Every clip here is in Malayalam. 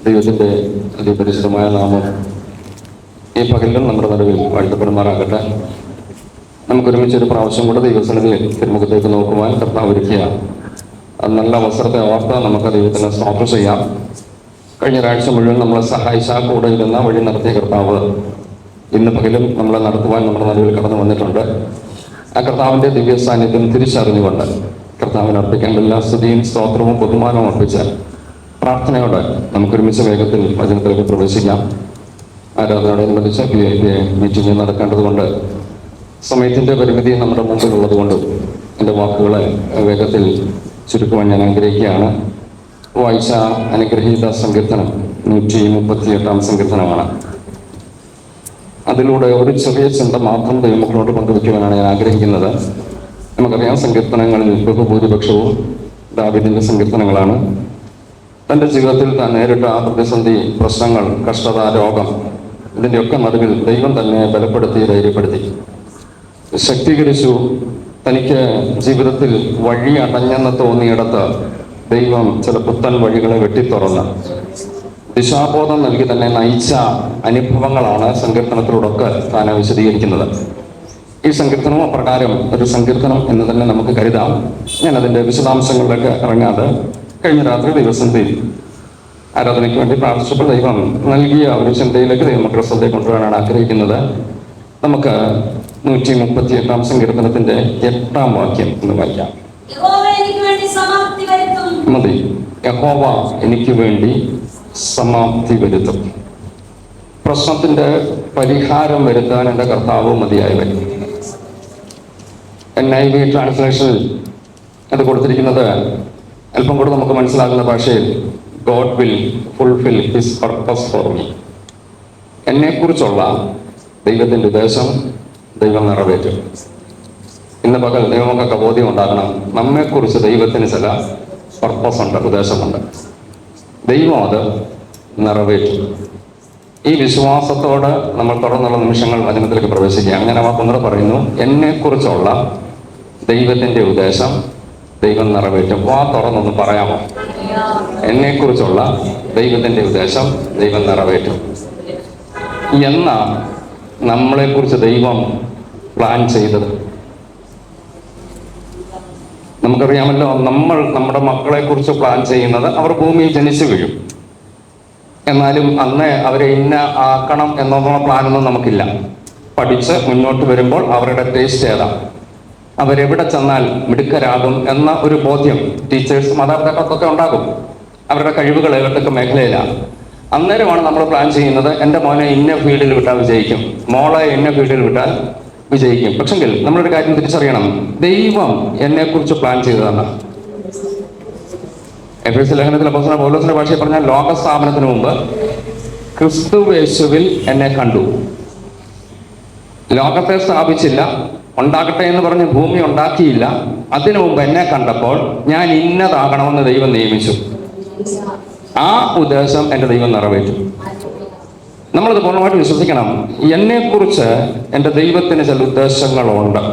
ദൈവത്തിൻ്റെ അതിപരിശുദ്ധമായ നാമം ഈ പകലിലും നമ്മുടെ നടുവിൽ വാഴ്ത്തപ്പെടുമാറാകട്ടെ. നമുക്കൊരുമിച്ചൊരു പ്രാവശ്യം കൂടെ ദൈവസന്നിധിയിൽ തിരുമുഖത്തേക്ക് നോക്കുവാൻ കർത്താവ് ഒരുക്കിയ നല്ല അവസരത്തെ ഓർത്ത് നമുക്ക് ദൈവത്തിന് സ്തോത്രം ചെയ്യാം. കഴിഞ്ഞ ഒരാഴ്ച മുഴുവൻ നമ്മളെ സഹായിച്ച കൂടെ ഇരുന്ന വഴി നടത്തിയ കർത്താവ് ഇന്ന് പകലും നമ്മളെ നടത്തുവാൻ നമ്മുടെ നടുവിൽ കടന്നു വന്നിട്ടുണ്ട്. ആ കർത്താവിൻ്റെ ദിവ്യ സാന്നിധ്യം തിരിച്ചറിഞ്ഞുകൊണ്ട് കർത്താവിന് അർപ്പിക്കേണ്ട എല്ലാ സ്തുതിയും സ്തോത്രവും ബഹുമാനവും അർപ്പിച്ച് പ്രാർത്ഥനയോടെ നമുക്കൊരുമിച്ച് വേഗത്തിൽ വചനത്തിലേക്ക് പ്രവേശിക്കാം. ആരാധനയോടനുബന്ധിച്ച് മീറ്റിംഗ് നടക്കേണ്ടതുകൊണ്ട് സമയത്തിൻ്റെ പരിമിതി നമ്മുടെ മുമ്പിലുള്ളത് കൊണ്ട് എൻ്റെ വാക്കുകളെ വേഗത്തിൽ ചുരുക്കുവാൻ ഞാൻ ആഗ്രഹിക്കുകയാണ്. വായിച്ച അനുഗ്രഹീത സങ്കീർത്തനം 138 സങ്കീർത്തനമാണ്. അതിലൂടെ ഒരു ചെറിയ ചിന്ത മാത്രം ദൈവമക്കളോട് പങ്കുവയ്ക്കുവാനാണ് ഞാൻ ആഗ്രഹിക്കുന്നത്. നമുക്കറിയാം, സങ്കീർത്തനങ്ങളിൽ ബഹുഭൂരിപക്ഷവും ദാവീദിൻ്റെ സങ്കീർത്തനങ്ങളാണ്. തൻ്റെ ജീവിതത്തിൽ താൻ നേരിട്ട ആ പ്രതിസന്ധി, പ്രശ്നങ്ങൾ, കഷ്ടത, രോഗം, ഇതിൻ്റെയൊക്കെ നടുവിൽ ദൈവം തന്നെ ബലപ്പെടുത്തി, ധൈര്യപ്പെടുത്തി, ശക്തീകരിച്ചു. തനിക്ക് ജീവിതത്തിൽ വഴി അടഞ്ഞെന്ന് തോന്നിയിടത്ത് ദൈവം ചില പുത്തൻ വഴികളെ വെട്ടിത്തുറന്ന് ദിശാബോധം നൽകി തന്നെ നയിച്ച അനുഭവങ്ങളാണ് സങ്കീർത്തനത്തിലൂടെയൊക്കെ താൻ വിശദീകരിക്കുന്നത്. ഈ സങ്കീർത്തനം അപ്രകാരം ഒരു സങ്കീർത്തനം എന്ന് തന്നെ നമുക്ക് കരുതാം. ഞാൻ അതിൻ്റെ വിശദാംശങ്ങളിലേക്ക് ഇറങ്ങാതെ കഴിഞ്ഞ രാത്രി ദൈവസന്നിധിയിൽ ആരാധനയ്ക്ക് വേണ്ടി പ്രാർത്ഥിച്ചപ്പോൾ ദൈവം നൽകിയ ഒരു ചിന്തയിലേക്ക് ദൈവമക്കളുടെ ശ്രദ്ധയെ കൊണ്ടുവരാനാണ് ആഗ്രഹിക്കുന്നത്. നമുക്ക് 138 സങ്കീർത്തനത്തിൻ്റെ 8 വാക്യം എന്ന് വായിക്കാം. മതി, യഹോവ എനിക്ക് വേണ്ടി സമാപ്തി വരുത്തും. പ്രശ്നത്തിൻ്റെ പരിഹാരം വരുത്താൻ എൻ്റെ കർത്താവ് മതിയായവൻ. NIV ട്രാൻസ്ലേഷനിൽ അത് കൊടുത്തിരിക്കുന്നത് അല്പം കൂടെ നമുക്ക് മനസ്സിലാകുന്ന ഭാഷയിൽ God will fulfil his purpose for me. എന്നെക്കുറിച്ചുള്ള ദൈവത്തിൻ്റെ ഉദ്ദേശം ദൈവം നിറവേറ്റും. ഇന്ന് പകൽ ദൈവമൊക്കെ ബോധ്യം ഉണ്ടാകണം, നമ്മെക്കുറിച്ച് ദൈവത്തിന് ചില പർപ്പസ് ഉണ്ട്, ഉദ്ദേശമുണ്ട്. ദൈവം അത് നിറവേറ്റും. ഈ വിശ്വാസത്തോട് നമ്മൾ തുടർന്നുള്ള നിമിഷങ്ങൾ വചനത്തിലേക്ക് പ്രവേശിക്കുകയാണ്. ഞാൻ ആ വാക്കൊന്നുകൂടെ പറയുന്നു. എന്നെക്കുറിച്ചുള്ള ദൈവത്തിൻ്റെ ഉദ്ദേശം ദൈവം നിറവേറ്റും. വാ തുറന്നൊന്ന് പറയാമോ? എന്നെക്കുറിച്ചുള്ള ദൈവത്തിൻ്റെ ഉദ്ദേശം ദൈവം നിറവേറ്റും. എന്നാ നമ്മളെക്കുറിച്ച് ദൈവം പ്ലാൻ ചെയ്തത് നമുക്കറിയാമല്ലോ. നമ്മൾ നമ്മുടെ മക്കളെക്കുറിച്ച് പ്ലാൻ ചെയ്യുന്നത് അവർ ഭൂമിയിൽ ജനിച്ചു വീഴും. എന്നാലും അന്ന് അവരെ ഇന്ന ആക്കണം എന്നുള്ള പ്ലാനൊന്നും നമുക്കില്ല. പഠിച്ച് മുന്നോട്ട് വരുമ്പോൾ അവരുടെ ടേസ്റ്റ് ഏതാ, അവരെവിടെ ചെന്നാൽ മിടുക്കരാകും എന്ന ഒരു ബോധ്യം ടീച്ചേഴ്സ്, മാതാപിതാക്കൾക്കൊക്കെ ഉണ്ടാകും. അവരുടെ കഴിവുകൾ ഏതൊക്കെ മേഖലയിലാണ്. അന്നേരമാണ് നമ്മൾ പ്ലാൻ ചെയ്യുന്നത്. എൻ്റെ മോനെ ഇന്ന ഫീൽഡിൽ വിട്ടാൽ വിജയിക്കും, മോളെ ഇന്ന ഫീൽഡിൽ വിട്ടാൽ വിജയിക്കും. പക്ഷെങ്കിൽ നമ്മളൊരു കാര്യം തിരിച്ചറിയണം, ദൈവം എന്നെക്കുറിച്ച് പ്ലാൻ ചെയ്തതാണ്. എഫേസ്യ ലേഖനത്തിലെ അപ്പോസ്തലൻ പൗലോസിന്റെ ഭാഷയിൽ പറഞ്ഞാൽ, ലോകസ്ഥാപനത്തിന് മുമ്പ് ക്രിസ്തുയേശുവിൽ എന്നെ കണ്ടു. ലോകത്തെ സ്ഥാപിച്ചില്ല, ഉണ്ടാകട്ടെ എന്ന് പറഞ്ഞ് ഭൂമി ഉണ്ടാക്കിയില്ല. അതിനു മുമ്പ് എന്നെ കണ്ടപ്പോൾ ഞാൻ ഇന്നതാകണമെന്ന് ദൈവം നിയമിച്ചു. ആ ഉദ്ദേശം എൻ്റെ ദൈവം നിറവേറ്റും. നമ്മളത് പൂർണ്ണമായിട്ട് വിശ്വസിക്കണം. എന്നെക്കുറിച്ച് എൻ്റെ ദൈവത്തിന് ചില ഉദ്ദേശങ്ങളുണ്ട്.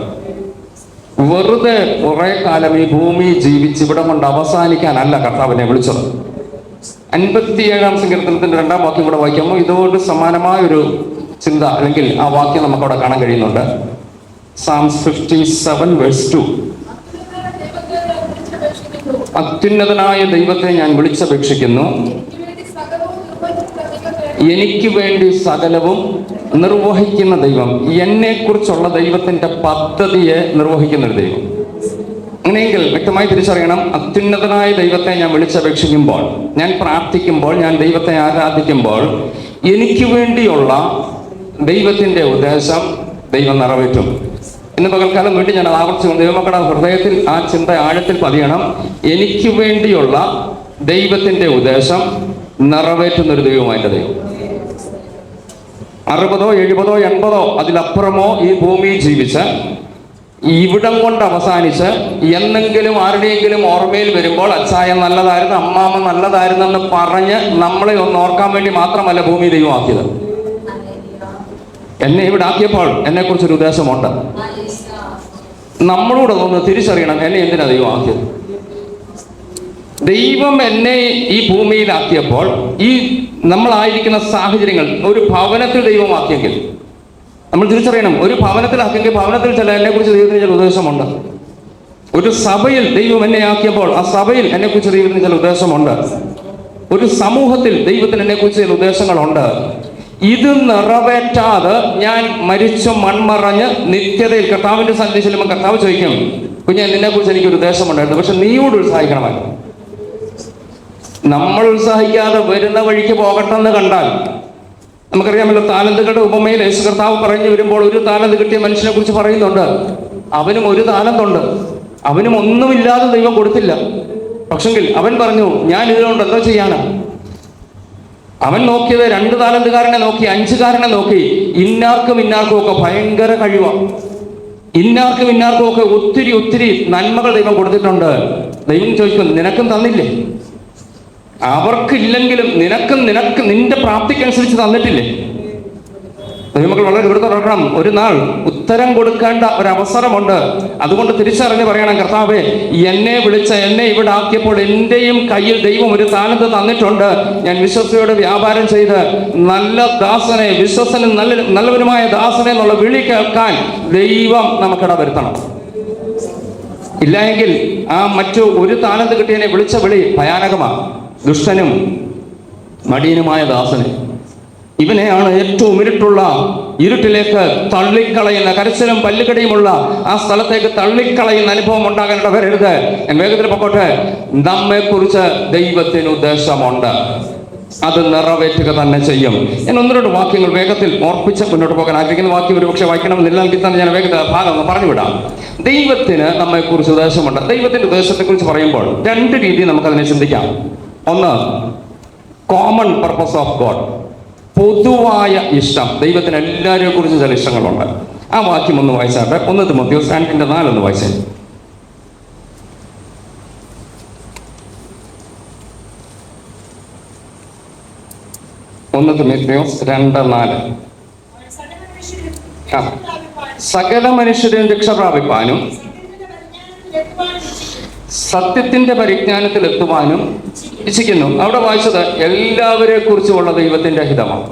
വെറുതെ കുറെ കാലം ഈ ഭൂമി ജീവിച്ച് ഇവിടെ കൊണ്ട് അവസാനിക്കാനല്ല കർത്താവിനെ വിളിച്ചത്. 57 സങ്കീർത്തനത്തിൻ്റെ 2 വാക്യം കൂടെ വായിക്കുമ്പോൾ ഇതോട് സമാനമായൊരു ചിന്ത അല്ലെങ്കിൽ ആ വാക്യം നമുക്കവിടെ കാണാൻ കഴിയുന്നുണ്ട്. Psalms 57 verse 2. അത്യുന്നതനായ ദൈവത്തെ ഞാൻ വിളിച്ചപേക്ഷിക്കുന്നു, എനിക്ക് വേണ്ടി സകലവും നിർവഹിക്കുന്ന ദൈവം. എന്നെക്കുറിച്ചുള്ള ദൈവത്തിൻ്റെ പദ്ധതിയെ നിർവഹിക്കുന്നൊരു ദൈവം. അങ്ങനെയെങ്കിൽ വ്യക്തമായി തിരിച്ചറിയണം, അത്യുന്നതനായ ദൈവത്തെ ഞാൻ വിളിച്ചപേക്ഷിക്കുമ്പോൾ, ഞാൻ പ്രാർത്ഥിക്കുമ്പോൾ, ഞാൻ ദൈവത്തെ ആരാധിക്കുമ്പോൾ എനിക്ക് വേണ്ടിയുള്ള ദൈവത്തിൻ്റെ ഉദ്ദേശം ദൈവം നിറവേറ്റും. ഇന്ന് പകൽക്കാലം വീണ്ടും ഞാൻ ആവർത്തിച്ചു, ദൈവമക്കളുടെ ഹൃദയത്തിൽ ആ ചിന്ത ആഴത്തിൽ പതിയണം. എനിക്ക് വേണ്ടിയുള്ള ദൈവത്തിൻ്റെ ഉദ്ദേശം നിറവേറ്റുന്നൊരു ദൈവമാണ് എൻ്റെ ദൈവം. 60, 70, 80 അതിലപ്പുറമോ ഈ ഭൂമിയിൽ ജീവിച്ച് ഇവിടം കൊണ്ട് അവസാനിച്ച് എന്നെങ്കിലും ആരുടെയെങ്കിലും ഓർമ്മയിൽ വരുമ്പോൾ അച്ചായൻ നല്ലതായിരുന്നു, അമ്മാമ്മ നല്ലതായിരുന്നെന്ന് പറഞ്ഞ് നമ്മളെ ഒന്ന് ഓർക്കാൻ വേണ്ടി മാത്രമല്ല ഭൂമി ദൈവമാക്കിയത്. എന്നെ ഇവിടെ ആക്കിയപ്പോൾ എന്നെക്കുറിച്ചൊരു ഉദ്ദേശമുണ്ട്. നമ്മളോട് ഒന്ന് തിരിച്ചറിയണം, എന്നെ എന്തിനാ ദൈവം ആക്കിയത്. ദൈവം എന്നെ ഈ ഭൂമിയിലാക്കിയപ്പോൾ ഈ നമ്മളായിരിക്കുന്ന സാഹചര്യങ്ങൾ ഒരു ഭവനത്തിൽ ദൈവമാക്കിയെങ്കിൽ നമ്മൾ തിരിച്ചറിയണം. ഒരു ഭവനത്തിലാക്കിയെങ്കിൽ ഭവനത്തിൽ എന്നെക്കുറിച്ച് ദൈവത്തിന് ചില ഉദ്ദേശമുണ്ട്. ഒരു സഭയിൽ ദൈവം എന്നെ ആക്കിയപ്പോൾ ആ സഭയിൽ എന്നെക്കുറിച്ച് ദൈവത്തിന് ചില ഉദ്ദേശമുണ്ട്. ഒരു സമൂഹത്തിൽ ദൈവത്തിന് എന്നെക്കുറിച്ച് ചില ഉദ്ദേശങ്ങളുണ്ട്. ഇത് നിറവേറ്റാതെ ഞാൻ മരിച്ചു മൺമറഞ്ഞ് നിത്യതയിൽ കർത്താവിന്റെ സന്നിധി ചെല്ലുമ്പോൾ കർത്താവ് ചോദിക്കും, കുഞ്ഞെ നിന്നെക്കുറിച്ച് എനിക്കൊരു ഉദ്ദേശമുണ്ടായിരുന്നു, പക്ഷെ നീയോട് ഉത്സാഹിക്കണമായിരുന്നു. നമ്മൾ ഉത്സാഹിക്കാതെ വരുന്ന വഴിക്ക് പോകട്ടെന്ന് കണ്ടാൽ, നമുക്കറിയാമല്ലോ താലന്തുകളുടെ ഉപമയിൽ യേശു കർത്താവ് പറഞ്ഞു വരുമ്പോൾ ഒരു താലന്ത് കിട്ടിയ മനുഷ്യനെ കുറിച്ച് പറയുന്നുണ്ട്. അവനും ഒരു താലന്തുണ്ട്, അവനും ഒന്നുമില്ലാതെ ദൈവം കൊടുത്തില്ല. പക്ഷെങ്കിൽ അവൻ പറഞ്ഞു, ഞാൻ ഇതിനോട് എന്താ ചെയ്യാനാ? അവൻ നോക്കിയത് 2 താലന്തുകാരനെ നോക്കി, 5കാരനെ നോക്കി. ഇന്നാർക്കും ഒക്കെ ഭയങ്കര കഴിവാണ്. ഇന്നാർക്കും ഒക്കെ ഒത്തിരി നന്മകൾ ദൈവം കൊടുത്തിട്ടുണ്ട്. ദൈവം ചോദിക്കും, നിനക്കും തന്നില്ലേ? അവർക്കില്ലെങ്കിലും നിനക്ക് നിന്റെ പ്രാപ്തിക്കനുസരിച്ച് തന്നിട്ടില്ലേ? ദൈവമക്കൾ വളരെ ഗുരുതരം. ഒരു നാൾ ഉത്തരം കൊടുക്കേണ്ട ഒരവസരമുണ്ട്. അതുകൊണ്ട് തിരിച്ചറിഞ്ഞ് പറയണം, കർത്താവേ, എന്നെ വിളിച്ച എന്നെ ഇവിടെ ആക്കിയപ്പോൾ എൻ്റെയും കയ്യിൽ ദൈവം ഒരു താലന്ത് തന്നിട്ടുണ്ട്. ഞാൻ വിശ്വസ്തയോടെ വ്യാപാരം ചെയ്ത് നല്ല ദാസനെ, വിശ്വസനും നല്ലവനുമായ ദാസനെ എന്നുള്ള വിളി കേൾക്കാൻ ദൈവം നമുക്കിട വരുത്തണം. ഇല്ലായെങ്കിൽ ആ മറ്റു ഒരു താലന്ത് കിട്ടിയതിനെ വിളിച്ച വിളി ഭയാനകമാണ്. ദുഷ്ടനും മടിയനുമായ ദാസനെ, ഇവനെയാണ് ഏറ്റവും ഇരുട്ടിലേക്ക് തള്ളിക്കളയുന്ന, കരച്ചിലും പല്ലുകടിയുമുള്ള ആ സ്ഥലത്തേക്ക് തള്ളിക്കളയുന്ന അനുഭവം ഉണ്ടാകാനിട വരരുത്. ഞാൻ വേഗത്തിൽ പൊക്കോട്ടെ. നമ്മെക്കുറിച്ച് ദൈവത്തിന് ഉദ്ദേശമുണ്ട്, അത് നിറവേറ്റുക തന്നെ ചെയ്യും. ഞാൻ 1-2 വാക്യങ്ങൾ വേഗത്തിൽ ഓർപ്പിച്ച് മുന്നോട്ട് പോകാൻ ആഗ്രഹിക്കുന്ന വാക്യം ഒരു പക്ഷേ വായിക്കണമെന്നില്ല, എങ്കിൽ തന്നെ ഞാൻ വേഗത്തിൽ ഭാഗം ഒന്ന് പറഞ്ഞുവിടാം. ദൈവത്തിന് നമ്മെക്കുറിച്ച് ഉദ്ദേശമുണ്ട്. ദൈവത്തിന്റെ ഉദ്ദേശത്തെക്കുറിച്ച് പറയുമ്പോൾ 2 രീതിയിൽ നമുക്കതിനെ ചിന്തിക്കാം. ഒന്ന്, കോമൺ പർപ്പസ് ഓഫ് ഗോഡ്, പൊതുവായ ഇഷ്ടം. ദൈവത്തിന് എല്ലാവരെയും കുറിച്ച് ചില ഇഷ്ടങ്ങളുണ്ട്. ആ വാക്യം ഒന്ന് വായിച്ചാട്ടെ. 1 തിമോത്തിയോസ് 2:4 ഒന്ന് വായിച്ചേ. 1 തിമോത്തിയോസ് 2:4. സകല മനുഷ്യരും രക്ഷ പ്രാപിപ്പാനും സത്യത്തിന്റെ പരിജ്ഞാനത്തിൽ എത്തുവാനും ഇച്ഛിക്കുന്നു. അവിടെ വായിച്ചത് എല്ലാവരെ കുറിച്ചുമുള്ള ദൈവത്തിന്റെ ഹിതമാണ്.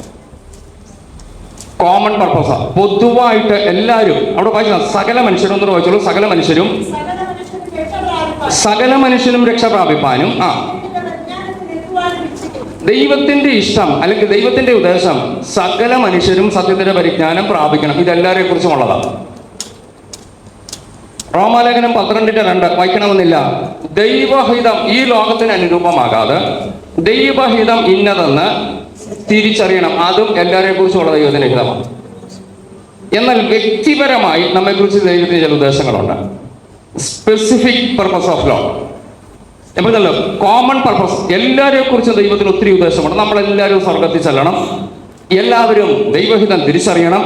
കോമൺ പർപ്പസ്, പൊതുവായിട്ട് എല്ലാവരും. അവിടെ വായിച്ചത് സകല മനുഷ്യരും എന്ന് വായിച്ചോളൂ. സകല മനുഷ്യനും രക്ഷ പ്രാപിപ്പാനും ദൈവത്തിന്റെ ഇഷ്ടം അല്ലെങ്കിൽ ദൈവത്തിന്റെ ഉദ്ദേശം സകല മനുഷ്യരും സത്യത്തിന്റെ പരിജ്ഞാനം പ്രാപിക്കണം. ഇതെല്ലാവരെ കുറിച്ചുമുള്ളതാണ്. റോമാലേഖനം 12:2 വായിക്കണമെന്നില്ല. ദൈവഹിതം ഈ ലോകത്തിന് അനുരൂപമാകാതെ ദൈവഹിതം ഇന്നതെന്ന് തിരിച്ചറിയണം. അതും എല്ലാവരെ കുറിച്ചുള്ള ദൈവത്തിന്റെ ഹിതമാണ്. എന്നാൽ വ്യക്തിപരമായി നമ്മെക്കുറിച്ച് ദൈവത്തിന് ചില ഉദ്ദേശങ്ങളുണ്ട്. Specific purpose of law. എപ്പോഴല്ലോ കോമൺ പർപ്പസ്, എല്ലാവരെ കുറിച്ചും ദൈവത്തിന് ഒത്തിരി ഉദ്ദേശമുണ്ട്. നമ്മളെല്ലാവരും സ്വർഗത്തിൽ ചെല്ലണം, എല്ലാവരും ദൈവഹിതം തിരിച്ചറിയണം,